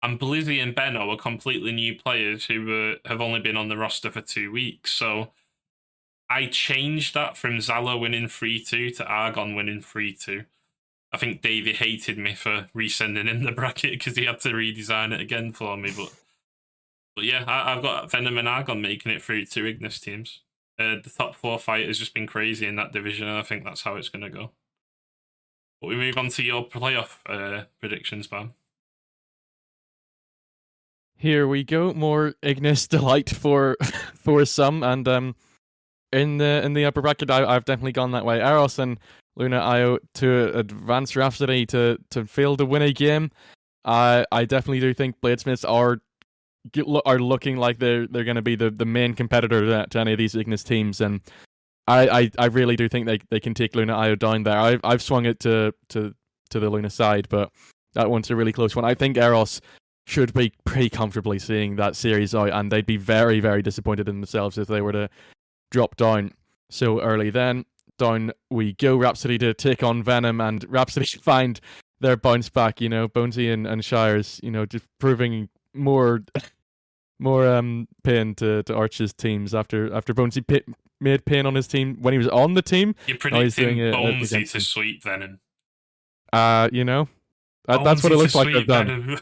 And Blizzy and Benno are completely new players who have only been on the roster for 2 weeks. So I changed that from Zala winning 3-2 to Argon winning 3-2. I think Davey hated me for resending him the bracket because he had to redesign it again for me. But yeah, I've got Venom and Argon making it through 2 Ignis teams. The top 4 fight has just been crazy in that division, and I think that's how it's going to go. But we move on to your playoff predictions, Bam. Here we go. More Ignis delight for some, and in the upper bracket, I've definitely gone that way. Eros and Luna IO to advance Rhapsody to fail to win a game. I definitely do think Bladesmiths are looking like they're going to be the main competitor to any of these Ignis teams, and I really do think they can take Luna IO down there. I've swung it to the Luna side, but that one's a really close one. I think Eros should be pretty comfortably seeing that series out, and they'd be very, very disappointed in themselves if they were to drop down so early. Then down we go, Rhapsody to take on Venom, and Rhapsody should find their bounce back. Bonesy and Shires, just proving more pain to Arch's teams after Bonesy made pain on his team when he was on the team. You're predicting Bonesy to sweep Venom. That's what it looks like they've done.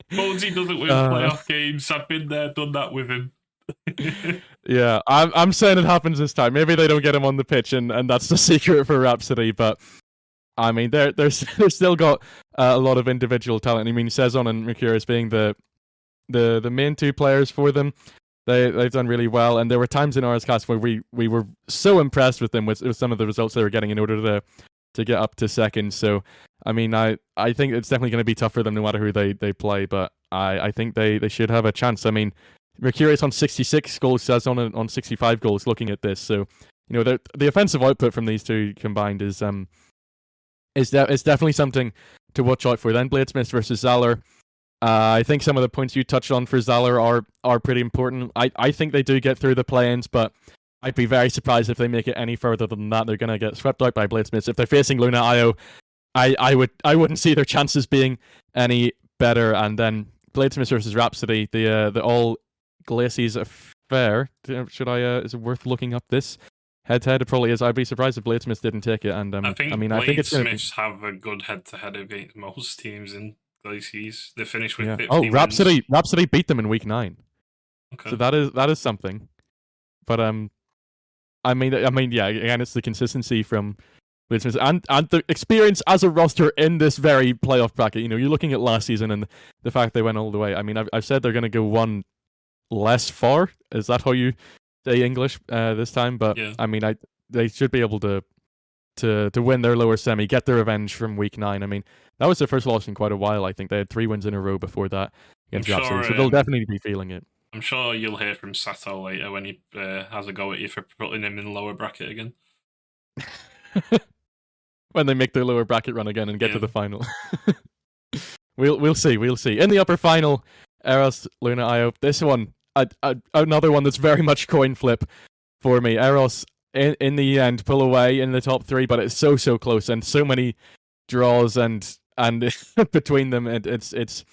Bonesy doesn't win playoff games. I've been there, done that with him. Yeah, I'm saying it happens this time. Maybe they don't get him on the pitch, and that's the secret for Rhapsody. But I mean, they're still got a lot of individual talent. I mean, Sezon and Mercurius being the main 2 players for them, they've done really well. And there were times in RSCast where we were so impressed with them with some of the results they were getting in order to get up to second. So I mean, I think it's definitely going to be tough for them no matter who they play. But I think they should have a chance. I mean, Mercurius on 66 goals, Sezon on 65 goals. Looking at this, so the offensive output from these 2 combined is definitely something to watch out for. Then Bladesmiths versus Zalor. I think some of the points you touched on for Zalor are pretty important. I think they do get through the play-ins, but I'd be very surprised if they make it any further than that. They're gonna get swept out by Bladesmiths. If they're facing Luna IO, I wouldn't see their chances being any better. And then Bladesmiths versus Rhapsody, the all Glacies affair. Is it worth looking up this head-to-head? It probably is. I'd be surprised if Bladesmiths didn't take it. And I think Bladesmiths have a good head-to-head against most teams in Glacies. They finished with 50 Oh, wins. Rhapsody beat them in week 9. Okay. So that is something. But I mean, yeah. Again, it's the consistency from Bladesmiths and the experience as a roster in this very playoff bracket. You know, you're looking at last season and the fact they went all the way. I mean, I've said they're going to go one less far. Is that how you say English this time? But yeah. I mean, they should be able to win their lower semi, get their revenge from week 9. I mean, that was their first loss in quite a while. I think they had 3 wins in a row before that against Rhapsody, so they'll definitely be feeling it. I'm sure you'll hear from Sato later when he has a go at you for putting him in the lower bracket again. When they make their lower bracket run again and get to the final. We'll see. In the upper final, Eros, Luna IO. This one, another one that's very much coin flip for me. Eros, in the end, pull away in the top 3, but it's so close and so many draws and between them, it's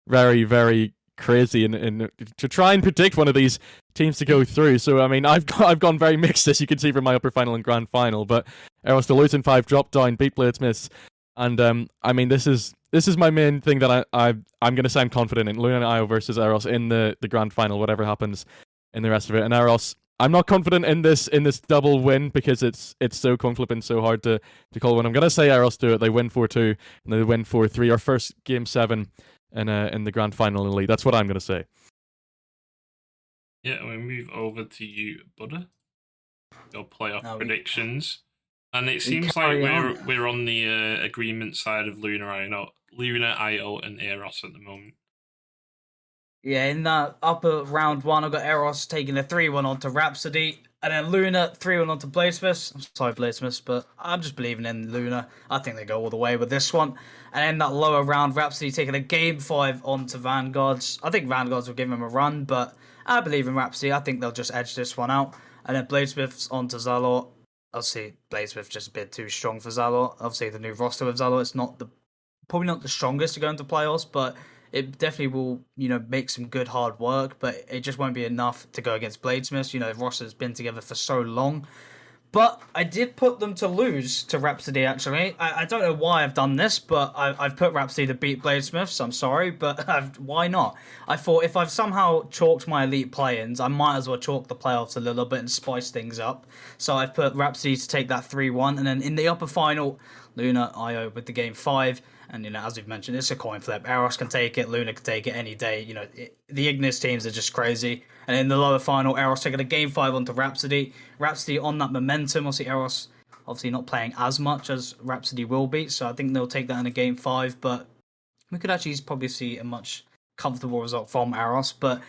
very, very crazy and to try and predict one of these teams to go through. So I mean, I've gone very mixed, as you can see from my upper final and grand final. But Eros to lose in 5, drop down, beat Bladesmiths, and I mean, this is my main thing that I'm going to say I'm confident in. Luna IO versus Eros in the grand final, whatever happens in the rest of it. And Eros, I'm not confident in this double win because it's so coin flip and so hard to call one. I'm going to say Eros do it. They win 4-2 and they win 4-3. Our first game 7 in the grand final in the league. That's what I'm going to say. Yeah, we move over to you, Buddha. Your playoff predictions. And it seems like we're on the agreement side of Luna IO and Eros at the moment. Yeah, in that upper round 1, I've got Eros taking a 3-1 onto Rhapsody, and then Luna 3-1 onto Bladesmiths. I'm sorry, Bladesmiths, but I'm just believing in Luna. I think they go all the way with this one. And in that lower round, Rhapsody taking a game 5 onto Vanguards. I think Vanguards will give him a run, but I believe in Rhapsody. I think they'll just edge this one out. And then Bladesmiths onto Zalor. Obviously, Bladesmiths just a bit too strong for Zalor. Obviously, the new roster with Zalor, it's probably not the strongest to go into playoffs, but it definitely will, make some good hard work, but it just won't be enough to go against Bladesmiths. The roster's been together for so long. But I did put them to lose to Rhapsody, actually. I don't know why I've done this, but I've put Rhapsody to beat Bladesmiths. I'm sorry, but why not? I thought if I've somehow chalked my elite play-ins, I might as well chalk the playoffs a little bit and spice things up. So I've put Rhapsody to take that 3-1, and then in the upper final, Luna IO with the game 5. And, as we've mentioned, it's a coin flip. Eros can take it, Luna can take it any day. The Ignis teams are just crazy. And in the lower final, Eros taking a game 5 onto Rhapsody. Rhapsody on that momentum. Obviously, Eros obviously not playing as much as Rhapsody will be. So I think they'll take that in a game 5. But we could actually probably see a much comfortable result from Eros. But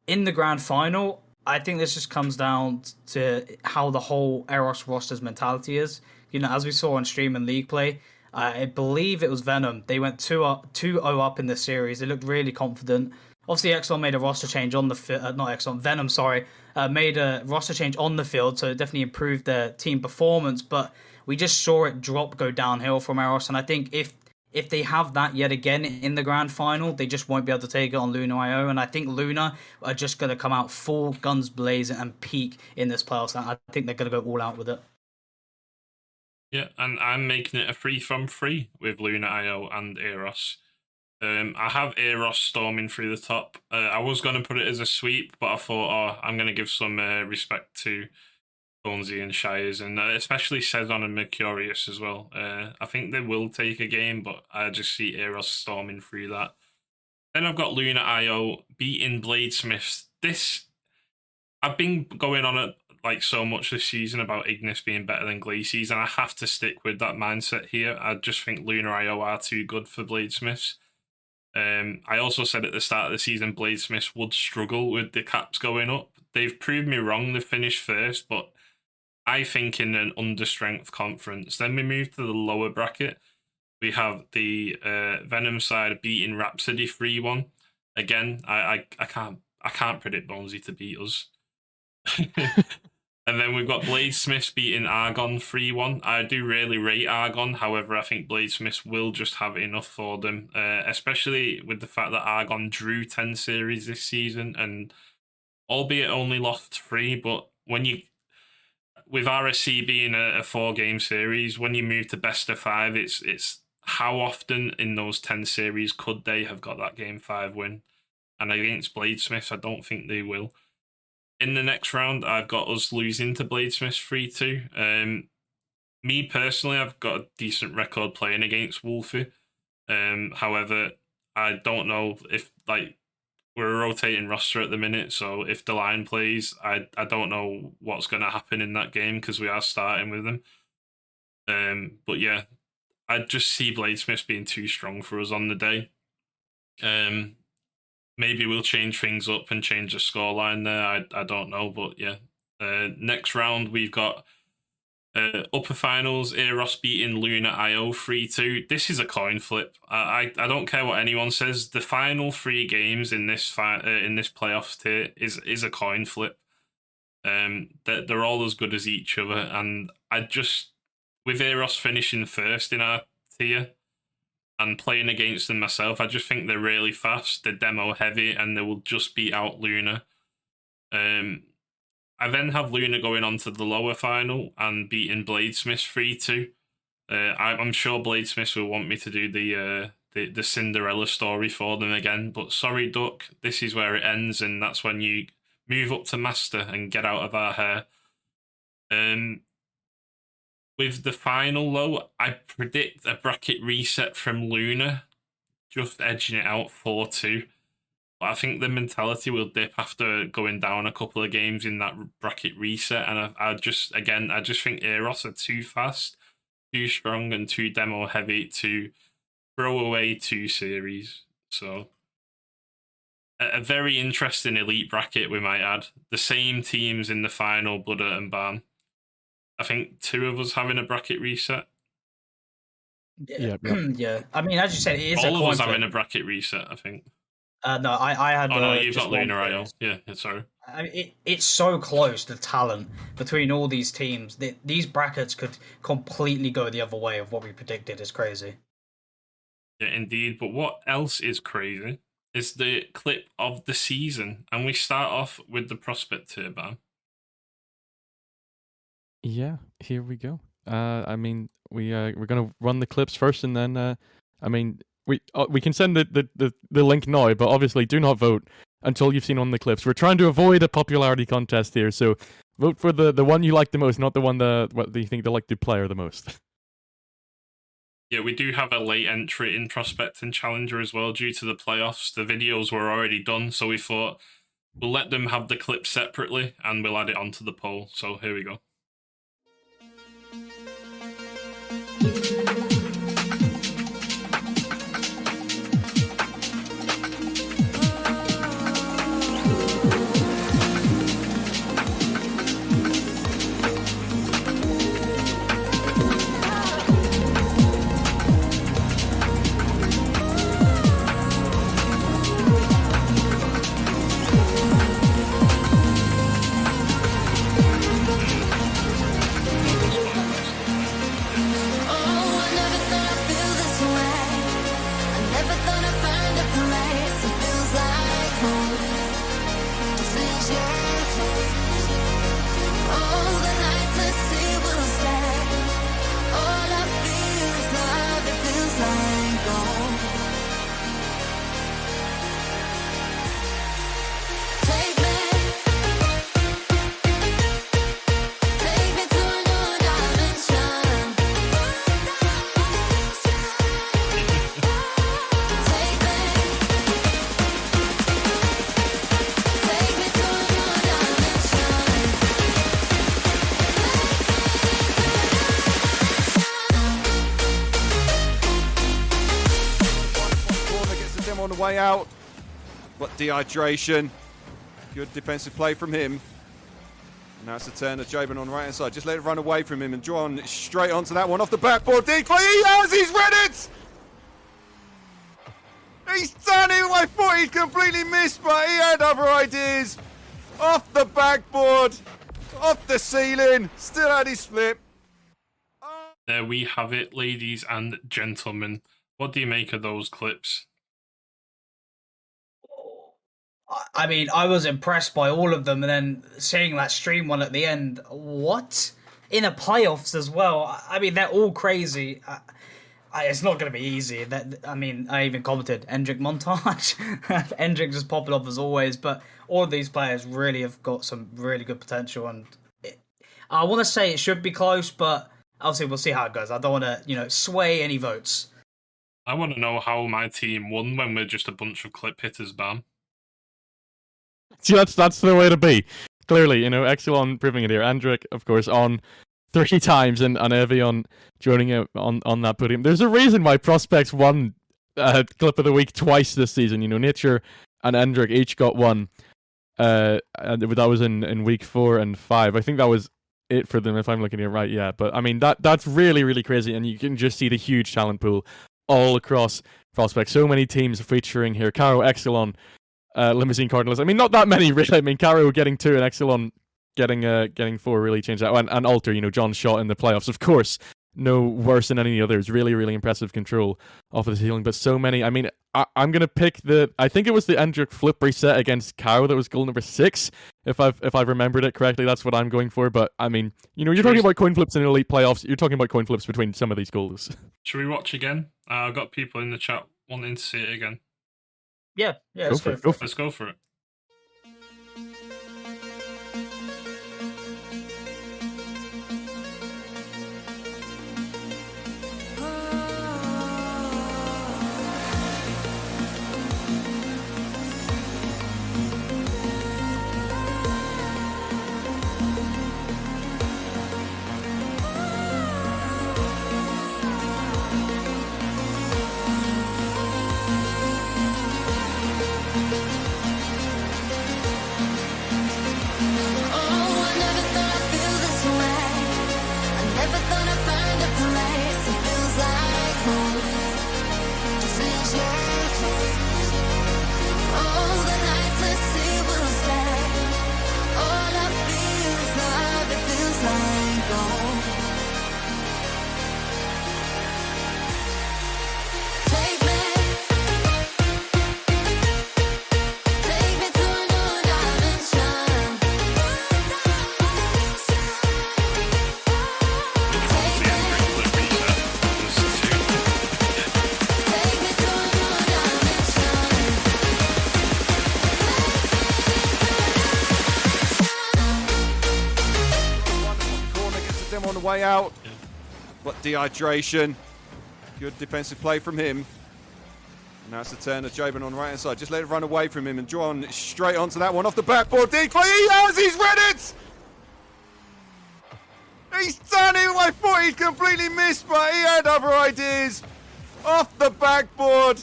in the grand final, I think this just comes down to how the whole Eros roster's mentality is. As we saw on stream and league play, I believe it was Venom. They went 2-0 up in the series. They looked really confident. Obviously, Exxon made a roster change on the field. Not Exxon, Venom, sorry. Made a roster change on the field, so it definitely improved their team performance. But we just saw it go downhill from Eros. And I think if they have that yet again in the grand final, they just won't be able to take it on Luna IO. And I think Luna are just going to come out full guns blazing and peak in this playoffs. And I think they're going to go all out with it. Yeah, and I'm making it a 3-from-3 with Luna IO and Eros. I have Eros storming through the top. I was going to put it as a sweep, but I thought, I'm going to give some respect to Thornsey and Shires, and especially Cezanne and Mercurius as well. I think they will take a game, but I just see Eros storming through that. Then I've got Luna IO beating Bladesmiths. I've been going on it so much this season about Ignis being better than Glacies, and I have to stick with that mindset here. I just think Luna IO are too good for Bladesmiths. I also said at the start of the season Bladesmiths would struggle with the caps going up. They've proved me wrong. They finished first, but I think in an understrength conference. Then we move to the lower bracket. We have the Venom side beating Rhapsody 3-1. Again, I can't predict Bonesy to beat us. And then we've got Bladesmiths beating Argon 3-1. I do really rate Argon, however, I think Bladesmiths will just have enough for them, especially with the fact that Argon drew 10 series this season, and albeit only lost 3, but when you, with RSC being a 4-game series, when you move to best of 5, it's how often in those 10 series could they have got that game 5 win? And against Bladesmiths, I don't think they will. In the next round, I've got us losing to Bladesmiths 3-2. Me personally, I've got a decent record playing against Wolfie. However, I don't know if, like, we're a rotating roster at the minute, so if the line plays, I don't know what's going to happen in that game because we are starting with them. But yeah, I just see Bladesmiths being too strong for us on the day. Maybe we'll change things up and change the scoreline there. I don't know, but yeah. Next round, we've got upper finals, Eros beating Luna IO 3-2. This is a coin flip. I don't care what anyone says. The final 3 games in this playoffs tier is a coin flip. They're all as good as each other, and I just, with Eros finishing first in our tier and playing against them myself, I just think they're really fast, they're demo heavy, and they will just beat out Luna. I then have Luna going on to the lower final and beating Bladesmiths 3-2. I'm sure Bladesmiths will want me to do the Cinderella story for them again, but sorry, Duck, this is where it ends, and that's when you move up to Master and get out of our hair. With the final, though, I predict a bracket reset from Luna, just edging it out 4-2. But I think the mentality will dip after going down a couple of games in that bracket reset. And I just think Eros are too fast, too strong, and too demo heavy to throw away 2 series. So a very interesting elite bracket, we might add. The same teams in the final, Blooder and Barn. I think 2 of us having a bracket reset. Yeah. Yeah. I mean, as you said, it is all a of us flip. having a bracket reset, I think. No, I had. Oh no, you've just got Luna one IO. Yeah, sorry. I mean, it's so close, the talent between all these teams. These brackets could completely go the other way of what we predicted. Is crazy. Yeah, indeed. But what else is crazy is the clip of the season, and we start off with the prospect tier, Bam. Yeah, here we go. I mean, we're gonna run the clips first, and then I mean, we can send the link now, but obviously do not vote until you've seen on the clips. We're trying to avoid a popularity contest here, so vote for the one you like the most, not the one what you think the likely player the most. Yeah, we do have a late entry in Prospect and Challenger as well due to the playoffs. The videos were already done, so we thought we'll let them have the clip separately and we'll add it onto the poll. So here we go. On the way out, but dehydration. Good defensive play from him. Now it's the turn of Jabin on the right hand side. Just let it run away from him and drawn straight onto that one off the backboard. Decoy, he has, he's read it! He's done it! I thought he'd completely missed, but he had other ideas. Off the backboard, off the ceiling, still had his flip. There we have it, ladies and gentlemen. What do you make of those clips? I mean, I was impressed by all of them, and then seeing that stream one at the end, what? In the playoffs as well. I mean, they're all crazy. It's not going to be easy. I mean, I even commented Endrick montage. Endrick just popping off as always, but all of these players really have got some really good potential, and I want to say it should be close, but obviously we'll see how it goes. I don't want to, sway any votes. I want to know how my team won when we're just a bunch of clip hitters, Bam. See, that's the way to be. Clearly, Exelon proving it here. Endrick, of course, on 3 times, and Evian joining it on that podium. There's a reason why Prospects won Clip of the Week twice this season. Nature and Endrick each got one. And that was in week 4 and 5. I think that was it for them, if I'm looking at it right. Yeah, but I mean that's really, really crazy, and you can just see the huge talent pool all across Prospects. So many teams featuring here. Caro, Exelon, Limousine Cardinals. I mean, not that many really. I mean, Caro getting 2 and Exelon getting 4 really changed that. And Alter, John shot in the playoffs, of course, no worse than any others. Really, really impressive control off of the ceiling. But so many. I mean, I'm gonna pick I think it was the Endrick flip reset against Caro that was goal number 6. If I've remembered it correctly, that's what I'm going for. But I mean, you're talking about coin flips in elite playoffs. You're talking about coin flips between some of these goals. Should we watch again? I've got people in the chat wanting to see it again. Yeah, Let's go for it. On the way out, but dehydration. Good defensive play from him. And now it's the turn of Jabin on the right hand side. Just let it run away from him and drawn straight onto that one off the backboard. Decoy, he has, he's read it! He's done it! I thought he'd completely missed, but he had other ideas. Off the backboard,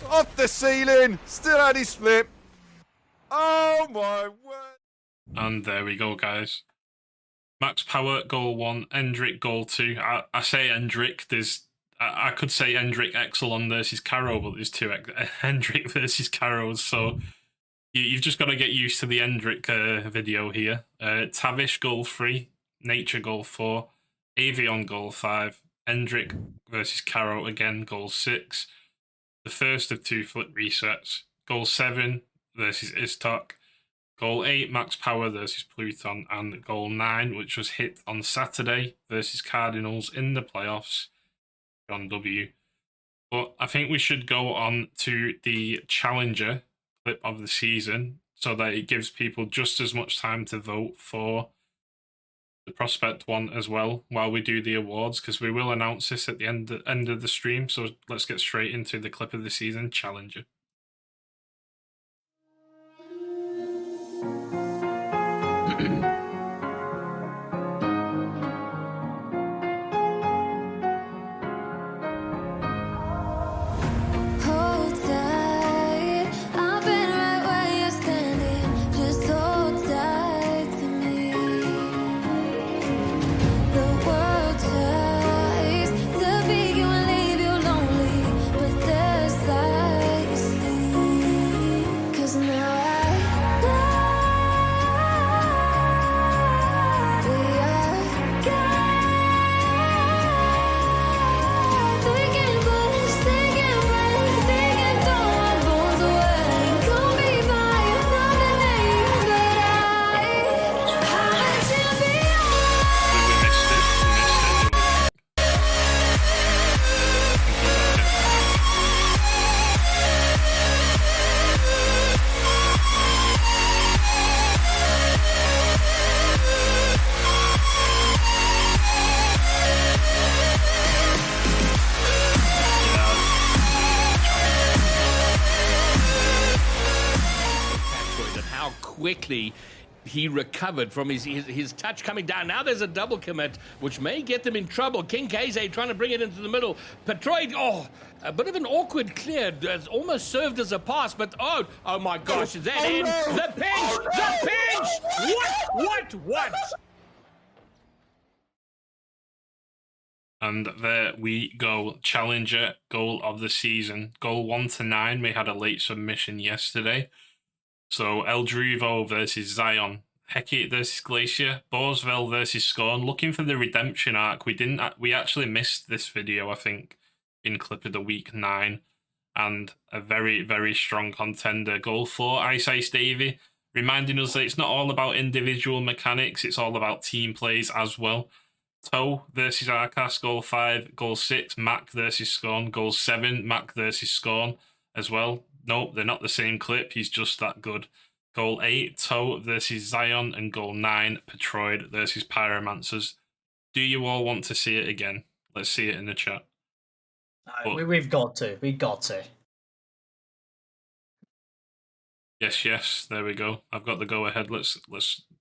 off the ceiling, still had his flip. Oh my word. And there we go, guys. Max Power, goal 1. Endrick, goal 2. I say Endrick. I could say Endrick Exelon versus Caro, but there's 2 Endrick versus Caros. So you've just got to get used to the Endrick video here. Tavish, goal 3. Nature, goal 4. Avion, goal 5. Endrick versus Caro, again, goal 6. The first of 2 flip resets. Goal 7 versus Istok. Goal 8, Max Power versus Pluton, and goal 9, which was hit on Saturday versus Cardinals in the playoffs, John W. But I think we should go on to the Challenger clip of the season so that it gives people just as much time to vote for the Prospect one as well while we do the awards, because we will announce this at the end of the stream. So let's get straight into the clip of the season, Challenger. how quickly he recovered from his touch coming down. Now there's a double commit, which may get them in trouble. King Kze trying to bring it into the middle. Petroid, a bit of an awkward clear. It's almost served as a pass, but oh my gosh, is that in? The pinch! What? And there we go. Challenger goal of the season. Goal 1 to 9. We had a late submission yesterday. So Eldrivo versus Zion. Hecate versus Glacier. Borsville versus Scorn. Looking for the redemption arc. We actually missed this video, I think, in Clip of the Week 9. And a very, very strong contender. Goal 4, Ice Davey. Reminding us that it's not all about individual mechanics. It's all about team plays as well. Toe versus RSCast, goal 5. Goal 6, Mac versus Scorn. Goal 7, Mac versus Scorn as well. Nope, they're not the same clip. He's just that good. Goal 8, Toe versus Zion. And goal 9, Petroid versus Pyromancers. Do you all want to see it again? Let's see it in the chat. We've got to. We got to. Yes. There we go. I've got the go ahead. Let's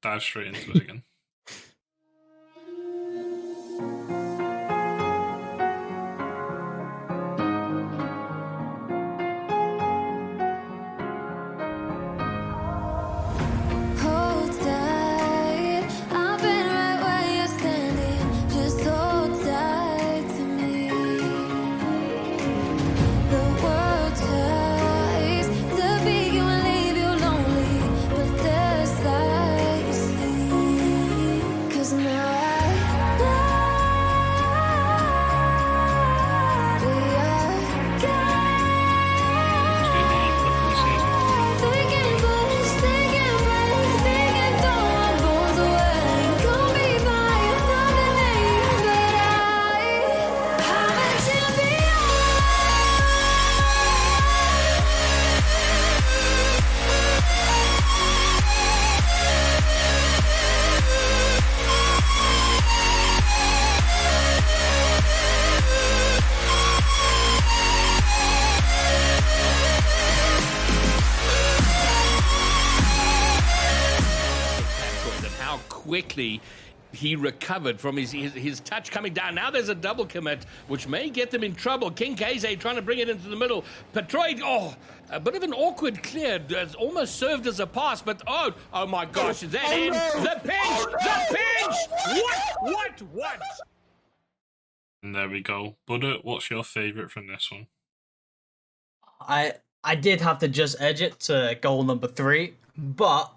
dive straight into it again. Quickly he recovered from his touch coming down. Now there's a double commit, which may get them in trouble. King Kze trying to bring it into the middle. Petroid, a bit of an awkward clear. It's almost served as a pass, but oh my gosh, is that in? The pinch! What? And there we go. Buddha, what's your favourite from this one? I did have to just edge it to goal number 3, but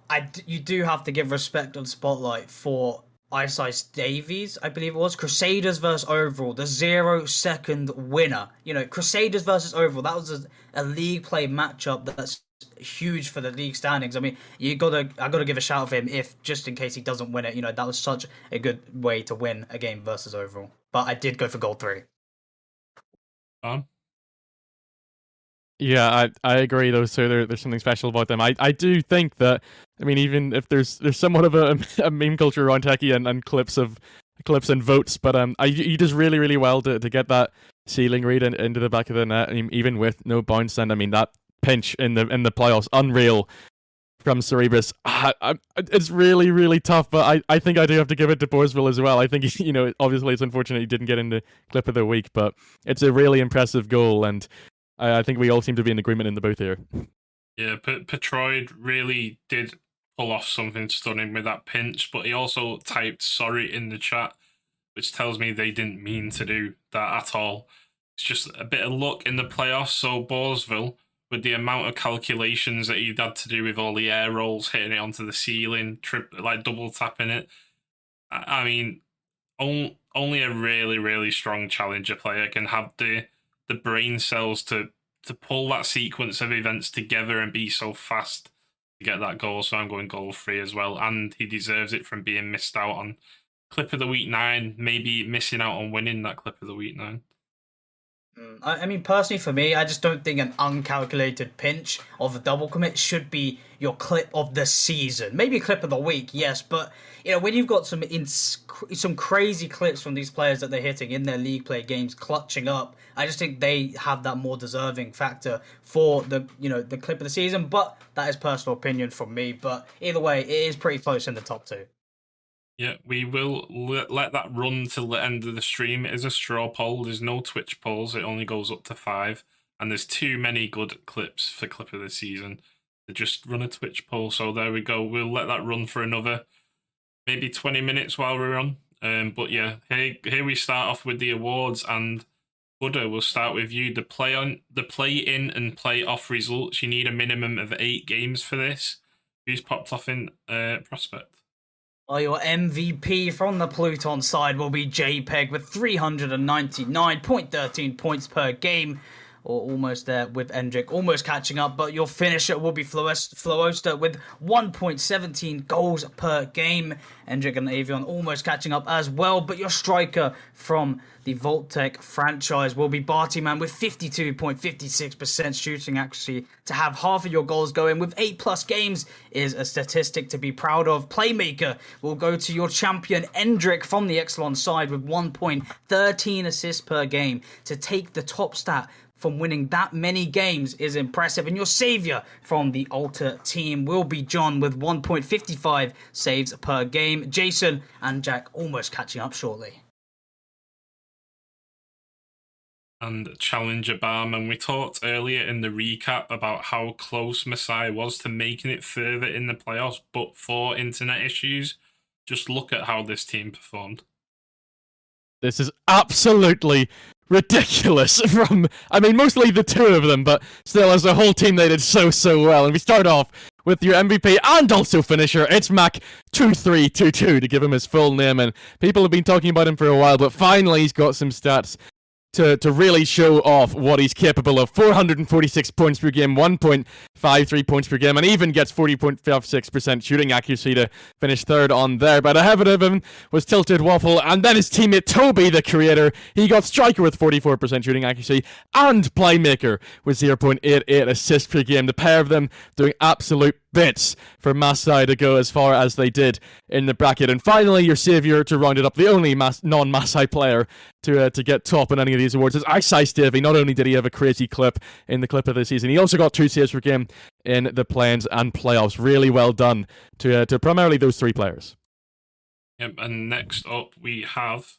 you do have to give respect on spotlight for Ice Davies, I believe it was. Crusaders versus Overall, the 0-second winner. You know, Crusaders versus Overall, that was a league play matchup that's huge for the league standings. I mean, I gotta give a shout out for him, if just in case he doesn't win it. You know, that was such a good way to win a game versus Overall. But I did go for goal 3. Yeah, I agree. Those two, there's something special about them. I do think that, I mean, even if there's somewhat of a meme culture around Techie and clips and votes, but he does really well to get that ceiling read into the back of the net, even with no bounce. And I mean, that pinch in the playoffs, unreal from Cerebrus. It's really tough, but I think I do have to give it to Borsville as well. I think obviously it's unfortunate he didn't get in the clip of the week, but it's a really impressive goal, and I think we all seem to be in agreement in the booth here. Yeah, Petroid really did pull off something stunning with that pinch, but he also typed sorry in the chat, which tells me they didn't mean to do that at all. It's just a bit of luck in the playoffs. So Borsville, with the amount of calculations that he'd had to do with all the air rolls, hitting it onto the ceiling, double tapping it. I mean, only a really strong challenger player can have the brain cells to pull that sequence of events together and be so fast to get that goal. So I'm going goal 3 as well, and he deserves it from being missed out on Clip of the Week 9, maybe missing out on winning that Clip of the Week 9. I mean, personally, for me, I just don't think an uncalculated pinch of a double commit should be your clip of the season. Maybe a clip of the week, yes, but when you've got some crazy clips from these players that they're hitting in their league play games, clutching up, I just think they have that more deserving factor for the clip of the season. But that is personal opinion from me. But either way, it is pretty close in the top two. Yeah, we will let that run till the end of the stream. It is a straw poll. There's no Twitch polls. It only goes up to 5. And there's too many good clips for clip of the season to just run a Twitch poll. So there we go. We'll let that run for another maybe 20 minutes while we're on. But yeah, here we start off with the awards. And Buddha, we'll start with you. The play-in and play-off results. You need a minimum of 8 games for this. Who's popped off in Prospect? Well, your MVP from the Pluton side will be JPEG with 399.13 points per game, or almost there with Endrick, almost catching up, but your finisher will be Flooster with 1.17 goals per game. Endrick and Avion almost catching up as well, but your striker from the Voltec franchise will be Bartyman with 52.56% shooting accuracy to have half of your goals going with 8+ games is a statistic to be proud of. Playmaker will go to your champion Endrick from the Exelon side with 1.13 assists per game to take the top stat from winning that many games is impressive. And your savior from the Alter team will be John with 1.55 saves per game. Jason and Jack almost catching up shortly. And Challenger Barman. We talked earlier in the recap about how close Masai was to making it further in the playoffs, but for internet issues, just look at how this team performed. This is absolutely ridiculous mostly the two of them, but still as a whole team they did so well. And we start off with your MVP and also finisher. It's Mac2322 to give him his full name, and people have been talking about him for a while, but finally he's got some stats to really show off what he's capable of. 446 points per game, 1.53 points per game, and even gets 40.56% shooting accuracy to finish third on there. But ahead of him was Tilted Waffle, and then his teammate Toby, the creator. He got striker with 44% shooting accuracy, and playmaker with 0.88 assists per game. The pair of them doing absolute bits for Masai to go as far as they did in the bracket. And finally, your savior to round it up, the only non-Masai player to get top in any of these awards is Ice Davey. Not only did he have a crazy clip in the clip of the season, he also got 2 saves per game in the play-ins and playoffs. Really well done to primarily those 3 players. Yep, and next up we have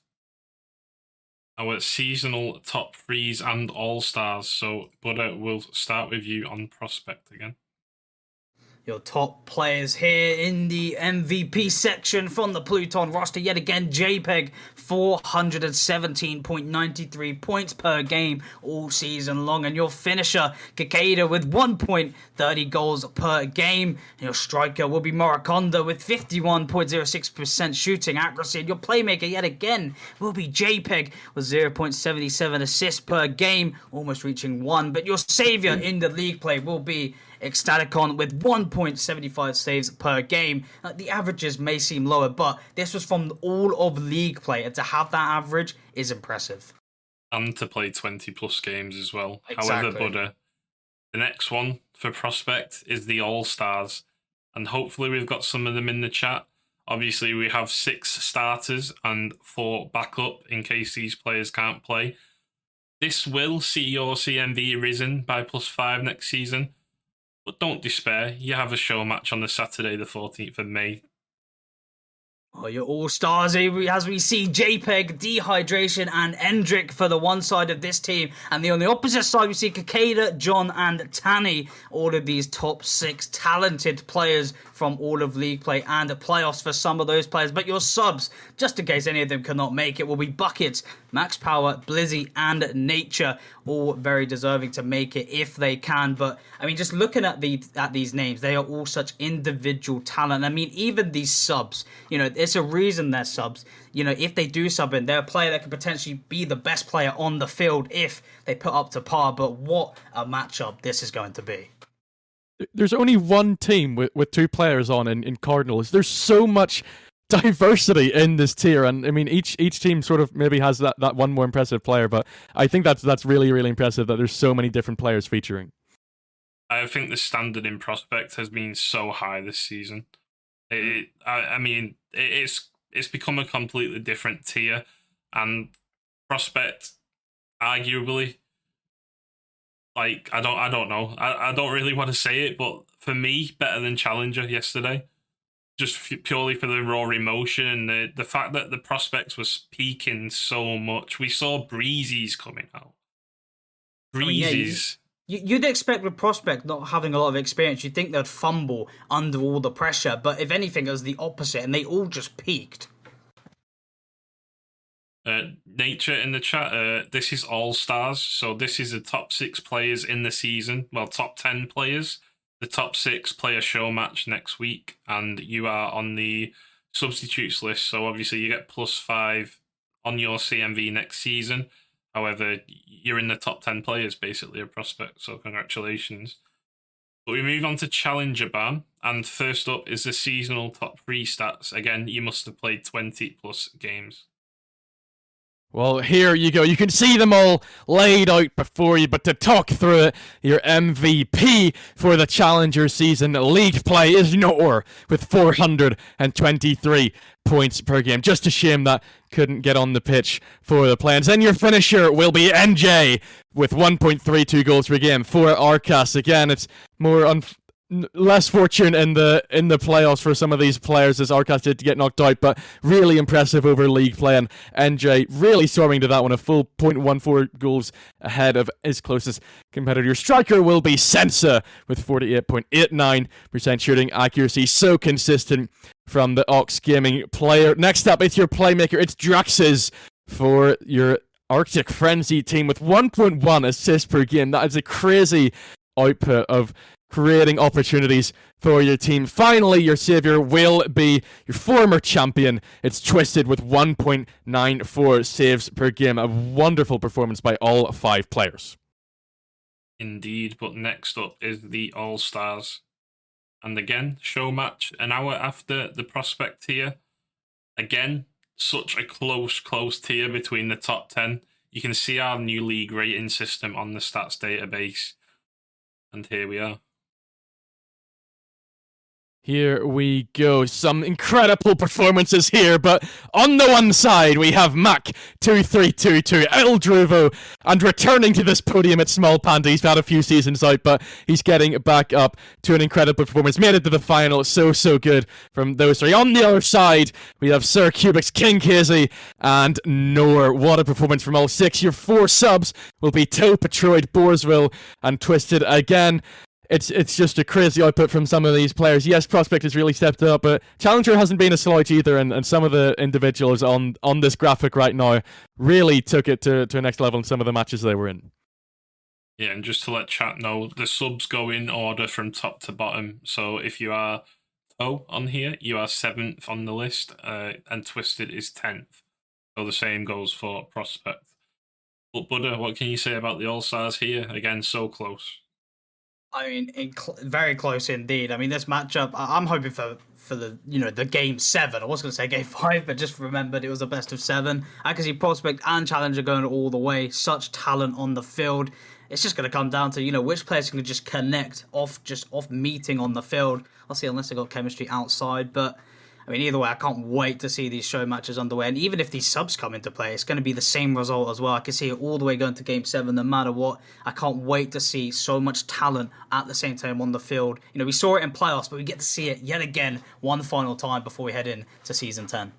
our seasonal top 3s and all-stars. So, Buddha, we'll start with you on Prospect again. Your top players here in the MVP section from the Pluton roster. Yet again, JPEG, 417.93 points per game all season long. And your finisher, Kakeda, with 1.30 goals per game. And your striker will be Murakonda with 51.06% shooting accuracy. And your playmaker, yet again, will be JPEG with 0.77 assists per game, almost reaching 1. But your savior in the league play will be Ecstaticon with 1.75 saves per game. The averages may seem lower, but this was from all of league play, and to have that average is impressive. And to play 20 plus games as well. Exactly. However, Buddha, the next one for Prospect is the All-Stars, and hopefully we've got some of them in the chat. Obviously, we have 6 starters and 4 backup in case these players can't play. This will see your CMV risen by +5 next season. But don't despair, you have a show match on the Saturday the 14th of May. Oh, your all-stars, as we see JPEG, Dehydration, and Endrick for the one side of this team. And on the opposite side, we see Kakeda, John, and Tanny. All of these top 6 talented players from all of league play and the playoffs for some of those players. But your subs, just in case any of them cannot make it, will be Buckets, Max Power, Blizzy, and Nature. All very deserving to make it if they can. But, I mean, just looking at these names, they are all such individual talent. I mean, even these subs, it's a reason they're subs. If they do sub in, they're a player that could potentially be the best player on the field if they put up to par. But what a matchup this is going to be. There's only one team with 2 players on in Cardinals. There's so much diversity in this tier, and I mean each team sort of maybe has that one more impressive player, but I think that's really really impressive that there's so many different players featuring. I think the standard in Prospect has been so high this season. It's become a completely different tier, and Prospect, arguably, like I don't know, I don't really want to say it, but for me, better than Challenger yesterday, just purely for the raw emotion and the fact that the Prospects was peaking so much. We saw breezes coming out. Breezes. You'd expect with Prospect not having a lot of experience, you'd think they'd fumble under all the pressure, but if anything, it was the opposite, and they all just peaked. Nature in the chat, this is All Stars, so this is the top 6 players in the season, well, top 10 players. The top 6 play a show match next week, and you are on the substitutes list, so obviously you get +5 on your CMV next season. However, you're in the top 10 players, basically, of Prospect, so congratulations. But we move on to Challenger Ban, and first up is the seasonal top 3 stats. Again, you must have played 20+ games. Well, here you go. You can see them all laid out before you, but to talk through it, your MVP for the Challenger season league play is Nor with 423 points per game. Just a shame that couldn't get on the pitch for the plans. And your finisher will be NJ with 1.32 goals per game for RSCast. Again, it's less fortune in the playoffs for some of these players as RSCast did get knocked out, but really impressive over league play, and NJ really storming to that one, a full 0.14 goals ahead of his closest competitor. Your striker will be Sensa with 48.89% shooting accuracy, so consistent from the Ox Gaming player. Next up, it's your playmaker, it's Draxes for your Arctic Frenzy team with 1.1 assists per game. That is a crazy output of creating opportunities for your team. Finally, your savior will be your former champion. It's Twisted with 1.94 saves per game. A wonderful performance by all 5 players. Indeed, but next up is the All-Stars. And again, show match an hour after the Prospect tier. Again, such a close tier between the top 10. You can see our new league rating system on the stats database. And here we are. Here we go. Some incredible performances here, but on the one side we have Mac2322, El Druvo, and returning to this podium at Small Panda. He's had a few seasons out, but he's getting back up to an incredible performance. Made it to the final. So good from those 3. On the other side, we have Sir Cubix, King Casey, and Nor. What a performance from all 6. Your 4 subs will be Toe, Petroid, Borsville, and Twisted again. It's just a crazy output from some of these players. Yes, Prospect has really stepped up, but Challenger hasn't been a slouch either, and some of the individuals on this graphic right now really took it to a next level in some of the matches they were in. Yeah, and just to let chat know, the subs go in order from top to bottom. So if you are Toe on here, you are 7th on the list, and Twisted is 10th. So the same goes for Prospect. But Buddha, what can you say about the All-Stars here? Again, so close. I mean, very close indeed. I mean, this matchup, I'm hoping for the the game 7. I was going to say game 5, but just remembered it was a best of 7. I can see Prospect and Challenger going all the way. Such talent on the field. It's just going to come down to which players can just connect off meeting on the field. I'll see, unless they got chemistry outside, but. I mean, either way, I can't wait to see these show matches underway. And even if these subs come into play, it's going to be the same result as well. I can see it all the way going to Game 7, no matter what. I can't wait to see so much talent at the same time on the field. We saw it in playoffs, but we get to see it yet again one final time before we head in to Season 10.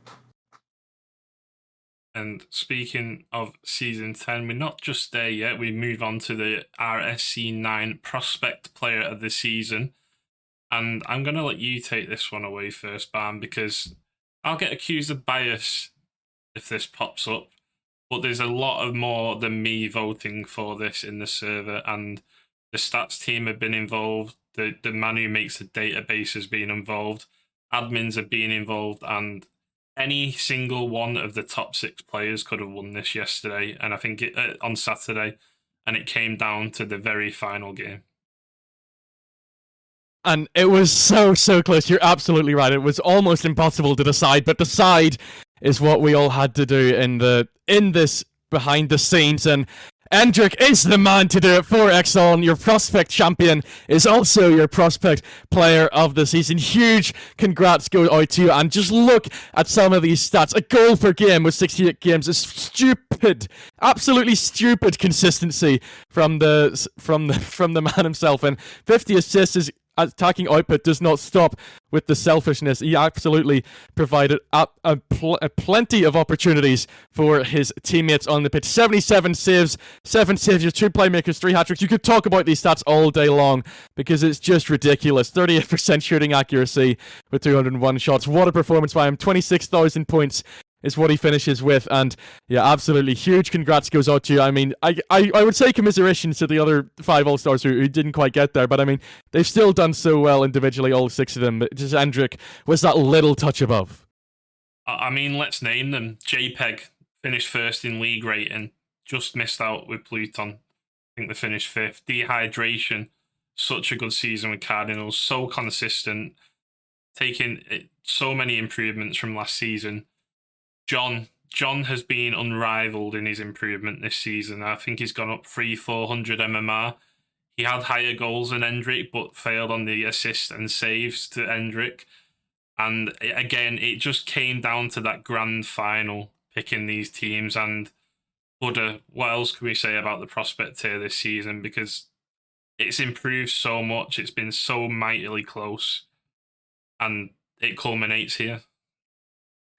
And speaking of Season 10, we're not just there yet. We move on to the RSC9 Prospect Player of the Season. And I'm going to let you take this one away first, Barm, because I'll get accused of bias if this pops up. But there's a lot of more than me voting for this in the server, and the stats team have been involved. The man who makes the database has been involved. Admins are being involved, and any single one of the top 6 players could have won this yesterday, and I think on Saturday, and it came down to the very final game. And it was so close. You're absolutely right. It was almost impossible to decide, but decide is what we all had to do in this behind the scenes. And Endrick is the man to do it for Exxon. Your prospect champion is also your prospect player of the season. Huge congrats go out to you. And just look at some of these stats. A goal per game with 68 games is stupid, absolutely stupid consistency from the man himself. And 50 assists is attacking output does not stop with the selfishness. He absolutely provided plenty of opportunities for his teammates on the pitch. 77 saves, 7 saves, 2 playmakers, 3 hat-tricks. You could talk about these stats all day long because it's just ridiculous. 38% shooting accuracy with 201 shots. What a performance by him. 26,000 points is what he finishes with, and yeah, absolutely huge congrats goes out to you. I mean, I would say commiserations to the other 5 All-Stars who didn't quite get there, but I mean, they've still done so well individually, all 6 of them. But just Endrick was that little touch above. I mean, let's name them. JPEG finished first in league rating, just missed out with Pluton. I think they finished 5th. Dehydration, such a good season with Cardinals, so consistent, taking so many improvements from last season. John has been unrivaled in his improvement this season. I think he's gone up 400 MMR. He had higher goals than Endrick, but failed on the assists and saves to Endrick. And again, it just came down to that grand final, picking these teams. And Buddha, what else can we say about the prospect tier this season? Because it's improved so much. It's been so mightily close. And it culminates here.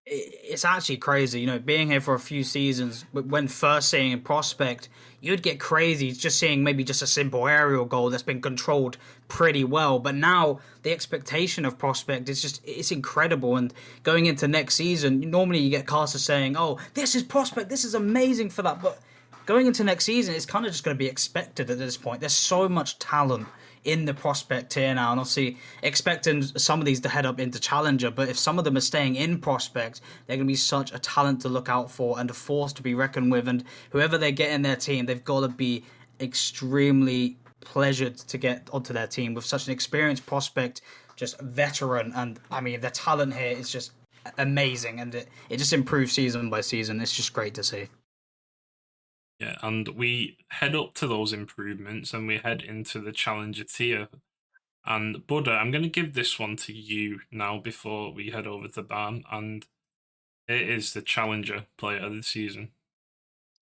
It's actually crazy, you know, being here for a few seasons. When first seeing a prospect, you'd get crazy just seeing maybe just a simple aerial goal that's been controlled pretty well. But now the expectation of prospect is it's incredible. And going into next season, normally you get casters saying, "Oh, this is prospect, this is amazing for that." But going into next season, it's kind of just going to be expected at this point. There's so much talent in the prospect tier now, and obviously expecting some of these to head up into challenger, but if some of them are staying in prospect, they're going to be such a talent to look out for and a force to be reckoned with, and whoever they get in their team, they've got to be extremely pleasured to get onto their team with such an experienced prospect, just veteran. And I mean, the talent here is just amazing, and it just improves season by season. It's just great to see. Yeah, and we head up to those improvements and we head into the challenger tier. And Buddha, I'm going to give this one to you now before we head over to Barm. And it is the challenger player of the season.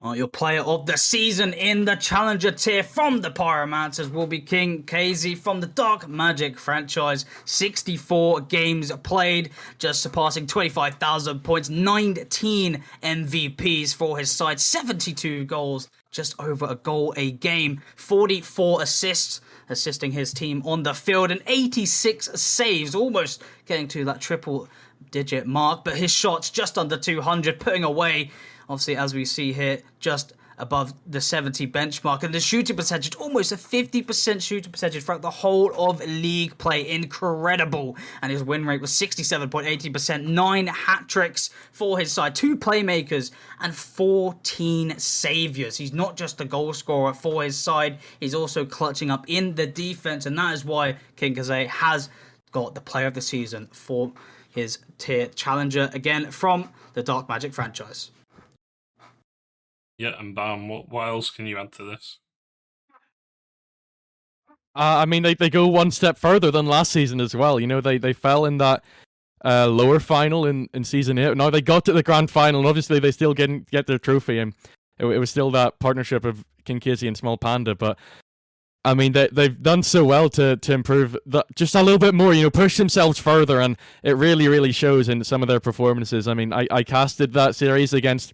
Your player of the season in the challenger tier from the Pyromancers will be King KZ from the Dark Magic franchise. 64 games played, just surpassing 25,000 points, 19 MVPs for his side, 72 goals, just over a goal a game, 44 assists, assisting his team on the field, and 86 saves, almost getting to that triple-digit mark, but his shots just under 200, putting away, obviously, as we see here, just above the 70 benchmark. And the shooting percentage, almost a 50% shooting percentage throughout the whole of league play. Incredible. And his win rate was 67.80%. 9 hat-tricks for his side. 2 playmakers and 14 saviors. He's not just a goal scorer for his side. He's also clutching up in the defense. And that is why King Kaze has got the player of the season for his tier challenger. Again, from the Dark Magic franchise. Yeah, and Bam, what else can you add to this? I mean, they go one step further than last season as well. You know, they fell in that lower final in season 8. Now they got to the grand final, and obviously they still get their trophy, and it was still that partnership of King Casey and Small Panda. But I mean, they've done so well to improve just a little bit more. You know, push themselves further, and it really shows in some of their performances. I mean, I casted that series against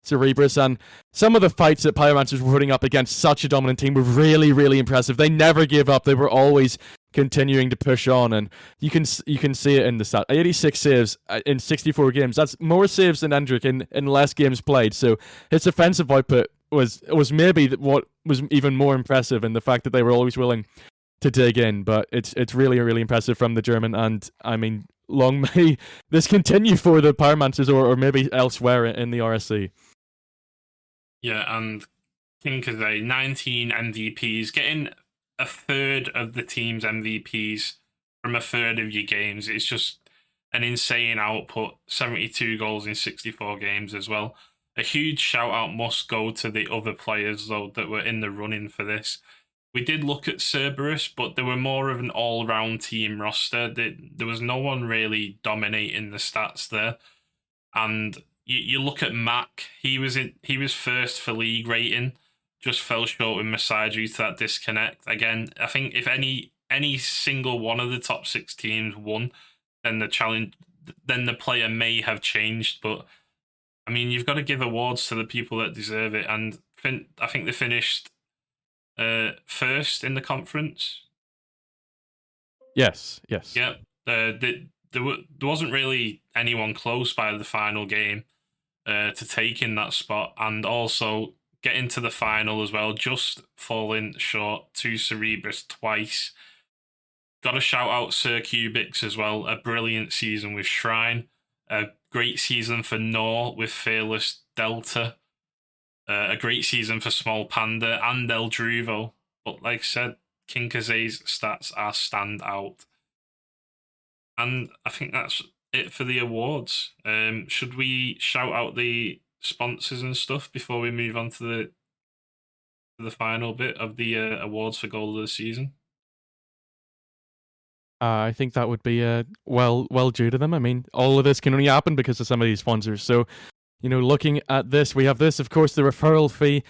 Cerebrus, and some of the fights that Pyromancers were putting up against such a dominant team were really impressive. They never gave up. They were always continuing to push on, and you can see it in the stat. 86 saves in 64 games. That's more saves than Endrick in less games played. So his offensive output was maybe what was even more impressive in the fact that they were always willing to dig in. But it's really impressive from the German, and I mean, long may this continue for the Pyromancers or maybe elsewhere in the RSC. Yeah, and King Kaze, 19 MVPs, getting a third of the team's MVPs from a third of your games. It's just an insane output. 72 goals in 64 games as well. A huge shout out must go to the other players though that were in the running for this. We did look at Cerberus, but they were more of an all-round team roster. There was no one really dominating the stats there. And you look at Mac, he was first for league rating, just fell short with Masai due to that disconnect. Again, I think if any single one of the top 6 teams won, then the player may have changed. But I mean, you've got to give awards to the people that deserve it, and I think they finished first in the conference. Yes. Yeah. There wasn't really anyone close by the final game to take in that spot, and also getting to the final as well, just falling short to Cerebrus twice. Got to shout out Sir Cubics as well. A brilliant season with Shrine. A great season for Nor with Fearless Delta. A great season for Small Panda and El Druvo. But like I said, King Kaze's stats are stand out. And I think that's it for the awards. Should we shout out the sponsors and stuff before we move on to the final bit of the awards for goal of the season? I think that would be well due to them. I mean, all of this can only happen because of some of these sponsors. So, looking at this, we have this, of course, the referral fee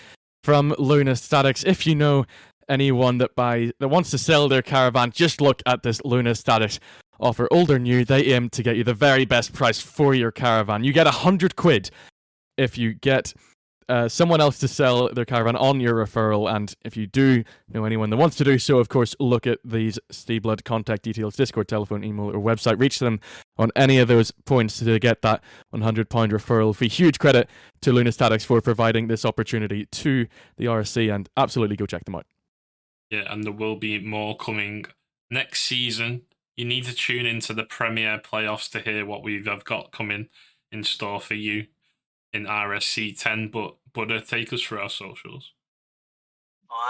from Luna Statics. If you know anyone that wants to sell their caravan, just look at this Luna Statics offer. Old or new, they aim to get you the very best price for your caravan. You get 100 quid if you get someone else to sell their caravan on your referral, and if you do know anyone that wants to do so, of course, look at these Steeblood contact details: Discord, telephone, email, or website. Reach them on any of those points to get that £100 referral fee. Huge credit to Luna Statics for providing this opportunity to the RSC, and absolutely go check them out. Yeah, and there will be more coming next season. You need to tune into the Premier playoffs to hear what we've got coming in store for you in RSC10, but take us through our socials.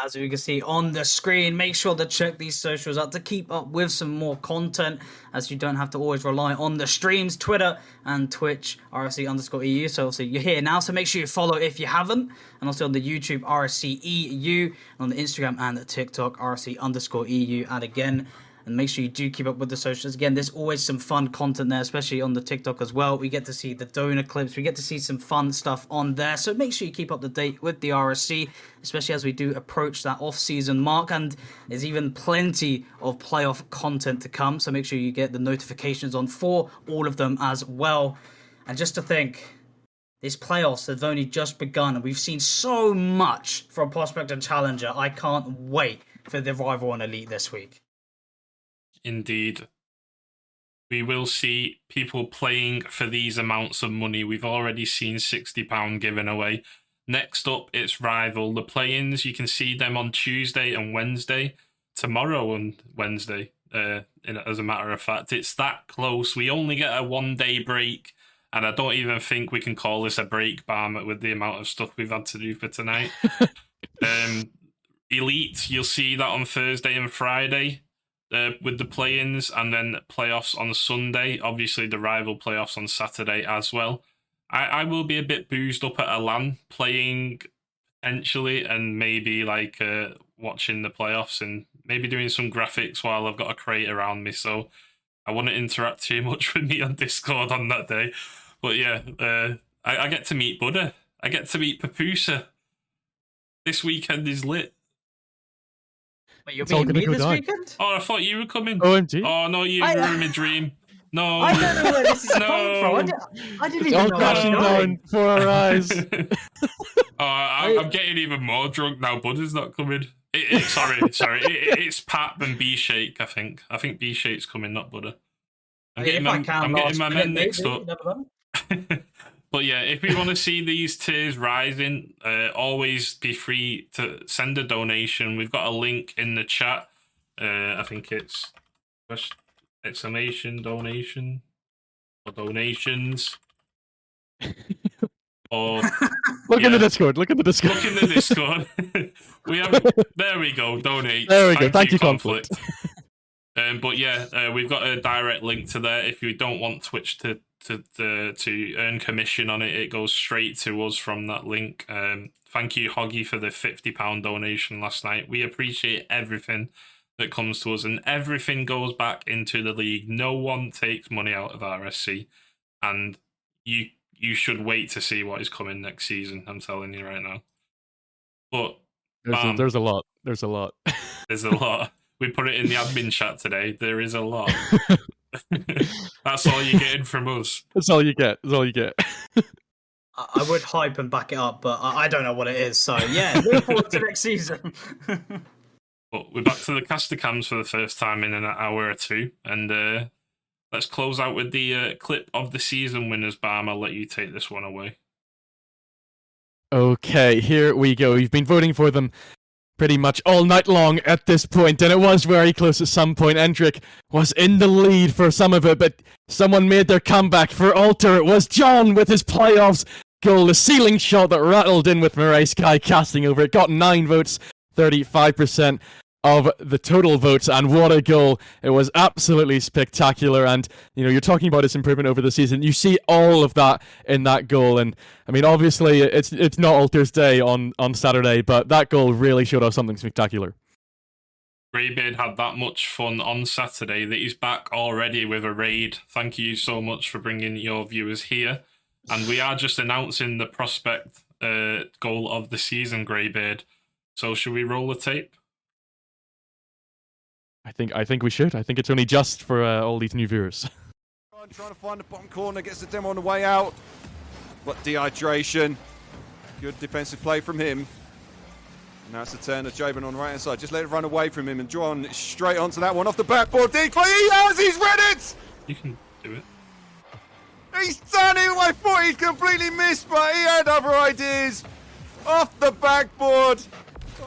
As we can see on the screen, make sure to check these socials out to keep up with some more content, as you don't have to always rely on the streams. Twitter and Twitch, RSC_EU. So obviously you're here now, so make sure you follow if you haven't. And also on the YouTube, RSCEU, and on the Instagram and the TikTok, RSC_EU. And again, and make sure you do keep up with the socials. Again, there's always some fun content there, especially on the TikTok as well. We get to see the donor clips. We get to see some fun stuff on there. So make sure you keep up to date with the RSC, especially as we do approach that off-season mark. And there's even plenty of playoff content to come. So make sure you get the notifications on for all of them as well. And just to think, these playoffs have only just begun, and we've seen so much from Prospect and Challenger. I can't wait for the Rival and Elite this week. Indeed. We will see people playing for these amounts of money. We've already seen £60 given away. Next up, it's Rival. The play-ins, you can see them on Tuesday and Wednesday. Tomorrow and Wednesday, as a matter of fact. It's that close. We only get a one-day break, and I don't even think we can call this a break, Barm, with the amount of stuff we've had to do for tonight. Elite, you'll see that on Thursday and Friday. With the play-ins, and then playoffs on Sunday. Obviously, the Rival playoffs on Saturday as well. I will be a bit boozed up at a LAN playing potentially, and maybe watching the playoffs and maybe doing some graphics while I've got a crate around me. So I wouldn't interact too much with me on Discord on that day. But yeah, I get to meet Buddha. I get to meet Papusa. This weekend is lit. Wait, you're meeting me this weekend? Oh, I thought you were coming. OMG. Oh, no, you ruined my dream. No. I don't know where this is coming from. I didn't even know I was down for our eyes. I'm getting even more drunk now. Buddha's not coming. Sorry. It's Pat and B-Shake, I think. I think B-Shake's coming, not Buddha. I'm getting my men mixed up. But yeah, if we want to see these tiers rising, always be free to send a donation. We've got a link in the chat. I think it's just exclamation donation or donations. Or look in the Discord. Look in the Discord. Look in the Discord. There we go. Donate. There we go. Thank you, Conflict. But yeah, we've got a direct link to there. If you don't want Twitch to earn commission on it, it goes straight to us from that link. Thank you, Hoggy, for the £50 donation last night. We appreciate everything that comes to us, and everything goes back into the league. No one takes money out of RSC, and you should wait to see what is coming next season. I'm telling you right now. But There's a lot. There's a lot. There's a lot. We put it in the admin chat today. There is a lot. That's all you're getting from us. That's all you get. That's all you get. I would hype and back it up, but I don't know what it is. So yeah, look forward to next season. But we're back to the caster cams for the first time in an hour or two, and let's close out with the clip of the season winners. Barm, I'll let you take this one away. Okay, here we go. You've been voting for them pretty much all night long at this point, and it was very close at some point. Endrick was in the lead for some of it, but someone made their comeback. For Alter, it was John with his playoffs goal, the ceiling shot that rattled in with Mirai Sky casting over it. Got 9 votes, 35% of the total votes, and what a goal. It was absolutely spectacular, and you're talking about its improvement over the season. You see all of that in that goal, and I mean, obviously it's not Alter's day on Saturday, but that goal really showed off something spectacular. Greybeard had that much fun on Saturday that he's back already with a raid. Thank you so much for bringing your viewers here, and we are just announcing the prospect goal of the season, Greybeard. So should we roll the tape? I think we should. I think it's only just for all these new viewers. Trying to find the bottom corner, gets the demo on the way out. But dehydration. Good defensive play from him. Now it's the turn of Jabin on the right hand side. Just let it run away from him and drawn straight onto that one off the backboard. He has! He's read it! You can do it. He's done it! I thought he'd completely missed, but he had other ideas. Off the backboard.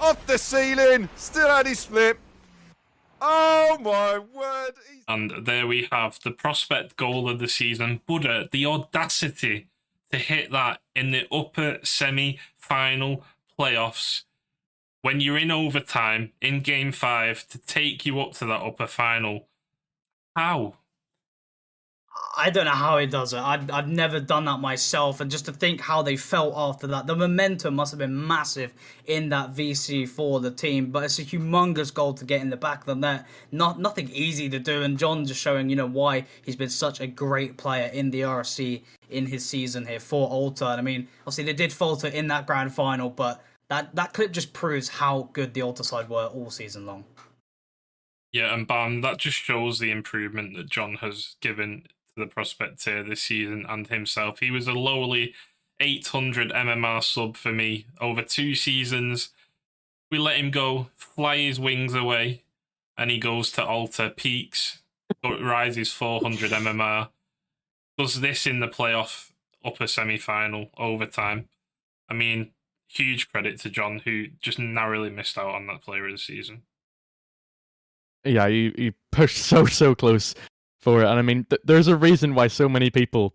Off the ceiling. Still had his flip. Oh my word! And there we have the prospect goal of the season. Buddha, the audacity to hit that in the upper semi-final playoffs when you're in overtime in Game 5 to take you up to that upper final. How? I don't know how he does it. I've never done that myself, and just to think how they felt after that, the momentum must have been massive in that VC for the team. But it's a humongous goal to get in the back of the net. Nothing easy to do, and John just showing why he's been such a great player in the RSC in his season here for Alter. And I mean, obviously they did falter in that grand final, but that clip just proves how good the Alter side were all season long. Yeah, and Bam, that just shows the improvement that John has given to the prospect tier this season and himself. He was a lowly 800 MMR sub for me over 2 seasons. We let him go, fly his wings away, and he goes to Alter, peaks, rises 400 MMR, does this in the playoff upper semi-final overtime. I mean, huge credit to John, who just narrowly missed out on that player of the season. Yeah, he pushed so close for it, and I mean, there's a reason why so many people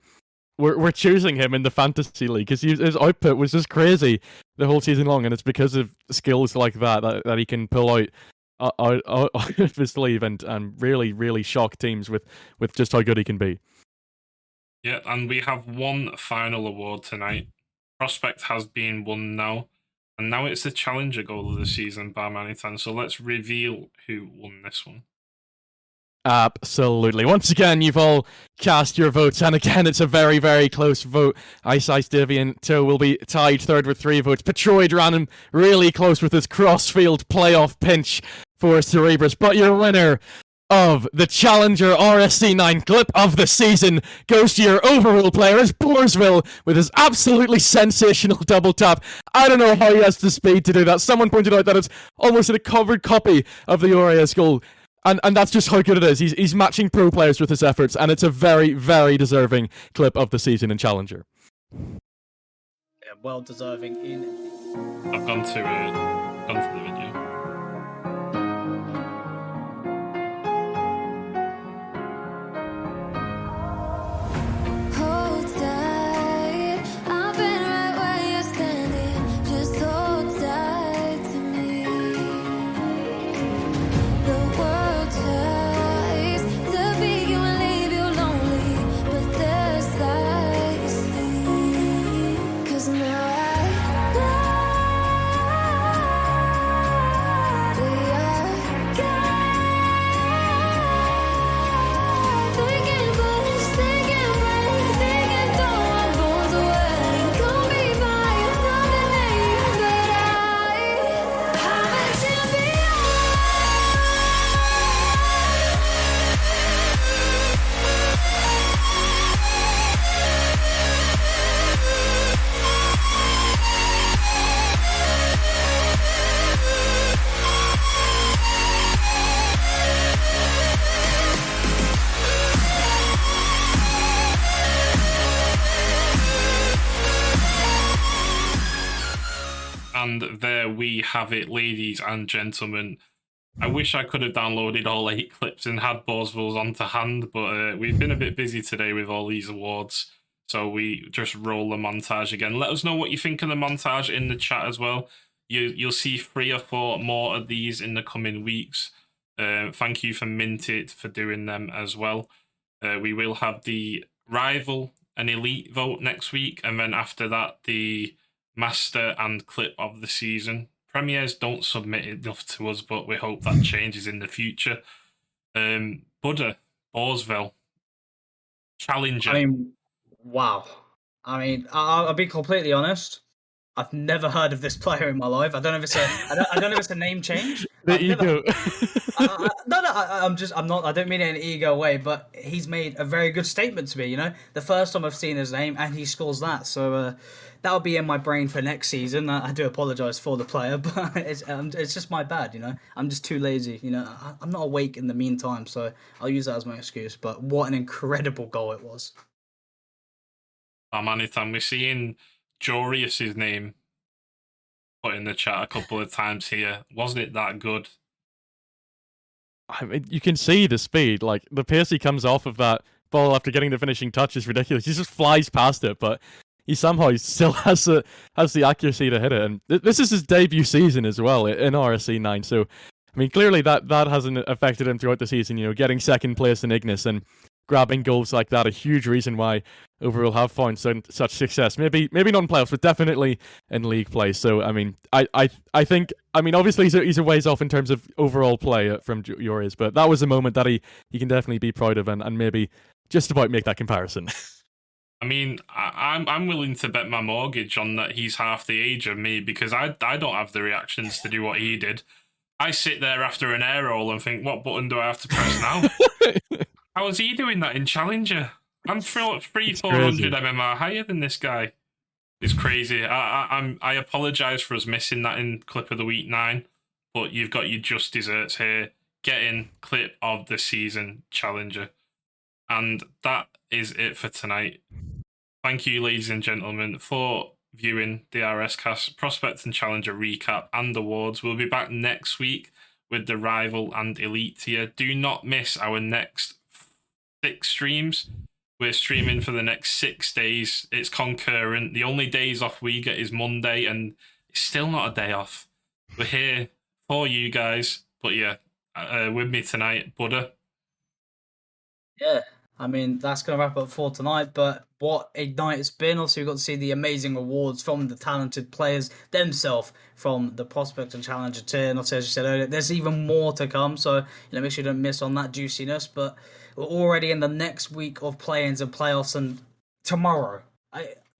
were choosing him in the fantasy league, because his output was just crazy the whole season long, and it's because of skills like that he can pull out of his sleeve and really shock teams with just how good he can be. Yeah, and we have one final award tonight. Prospect has been won now, and now it's the challenger goal of the season, Barmanitan. So let's reveal who won this one. Absolutely. Once again, you've all cast your votes, and again, it's a very close vote. Ice Deviant Toe will be tied third with 3 votes. Petroid ran him really close with his crossfield playoff pinch for Cerebrus, but your winner of the Challenger RSC9 clip of the season goes to your overall player as Borsville with his absolutely sensational double tap. I don't know how he has the speed to do that. Someone pointed out that it's almost a covered copy of the RAS goal. And that's just how good it is. He's matching pro players with his efforts, and it's a very deserving clip of the season in Challenger. Yeah, well deserving in. I've gone to the video. And there we have it, ladies and gentlemen. I wish I could have downloaded all 8 clips and had Borsville's on to hand, but we've been a bit busy today with all these awards. So we just roll the montage again. Let us know what you think of the montage in the chat as well. You'll see 3 or 4 more of these in the coming weeks. Thank you for Mintit for doing them as well. We will have the rival and elite vote next week, and then after that, the master and clip of the season. Premiers don't submit enough to us, but we hope that changes in the future. Buddha, Borsville, Challenger. I mean, wow. I mean, I'll be completely honest. I've never heard of this player in my life. I don't know if it's I don't know if it's a name change. The ego. I don't mean it in an ego way, but he's made a very good statement to me. You know, the first time I've seen his name, and he scores that. So that'll be in my brain for next season. I do apologize for the player, but it's just my bad. You know, I'm just too lazy. You know, I'm not awake in the meantime, so I'll use that as my excuse. But what an incredible goal it was. Barmanitan, we're seeing Jorius's name put in the chat a couple of times here. Wasn't it that good? I mean, you can see the speed. Like, the pace he comes off of that ball after getting the finishing touch is ridiculous. He just flies past it, but he somehow still has the accuracy to hit it. And this is his debut season as well in RSC9. So, I mean, clearly that hasn't affected him throughout the season. You know, getting second place in Ignis and grabbing goals like that, a huge reason why Overall have found such success. Maybe not in playoffs, but definitely in league play. So, I mean, I think, I mean, obviously he's a ways off in terms of overall play from Joris, but that was a moment that he can definitely be proud of and maybe just about make that comparison. I mean, I'm willing to bet my mortgage on that he's half the age of me, because I don't have the reactions to do what he did. I sit there after an air roll and think, what button do I have to press now? How is he doing that in Challenger? I'm 400 MMR higher than this guy. It's crazy. I apologise for us missing that in Clip of the Week 9, but you've got your just desserts here. Getting Clip of the Season Challenger. And that is it for tonight. Thank you, ladies and gentlemen, for viewing the RSCast Prospect and Challenger recap and awards. We'll be back next week with the rival and elite tier. Do not miss our next 6 streams. We're streaming for the next 6 days. It's concurrent. The only days off we get is Monday, and it's still not a day off. We're here for you guys. But yeah, with me tonight, Buddha. Yeah, I mean, that's going to wrap up for tonight, but what a night it's been. Also, we got to see the amazing awards from the talented players themselves from the Prospect and Challenger tier. And also, as you said earlier, there's even more to come, so make sure you don't miss on that juiciness. But we're already in the next week of play-ins and playoffs, and tomorrow,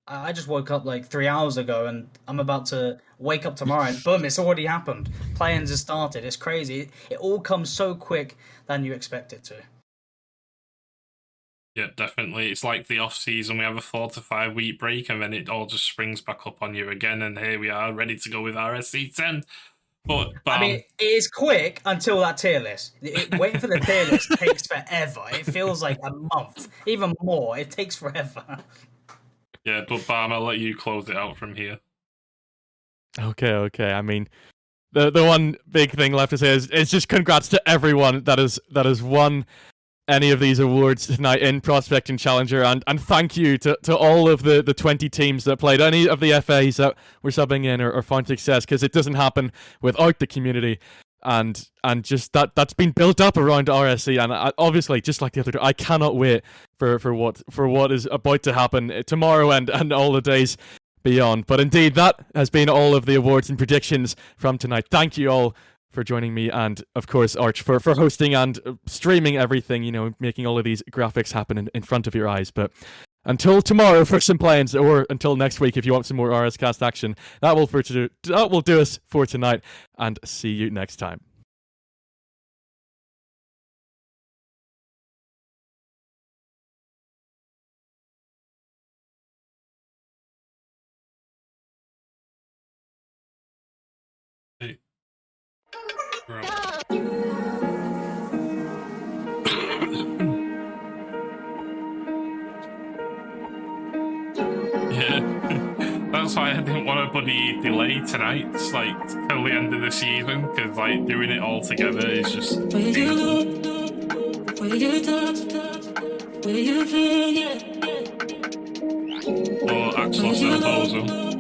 I just woke up like 3 hours ago, and I'm about to wake up tomorrow, and boom, it's already happened. Play-ins have started. It's crazy. It all comes so quick than you expect it to. Yeah, definitely. It's like the off season. We have a 4 to 5 week break, and then it all just springs back up on you again. And here we are, ready to go with RSC10. But I mean, it is quick until that tier list. Waiting for the tier list takes forever. It feels like a month, even more. It takes forever. Yeah, but Barm, I'll let you close it out from here. Okay. I mean, the one big thing left to say is just congrats to everyone that has won any of these awards tonight in Prospect and Challenger, and thank you to all of the 20 teams that played, any of the FAs that were subbing in or found success, because it doesn't happen without the community, and just that's been built up around RSC, and obviously, just like the other, I cannot wait for what is about to happen tomorrow and all the days beyond. But indeed, that has been all of the awards and predictions from tonight. Thank you all for joining me, and of course Arch for hosting and streaming everything, making all of these graphics happen in front of your eyes. But until tomorrow for some play-ins, or until next week if you want some more RSCast action, that will do us for tonight, and see you next time. Hey. Yeah, that's why I didn't want to bloody delay tonight, like till the end of the season, because like doing it all together is just painful. Or Axel Bozo.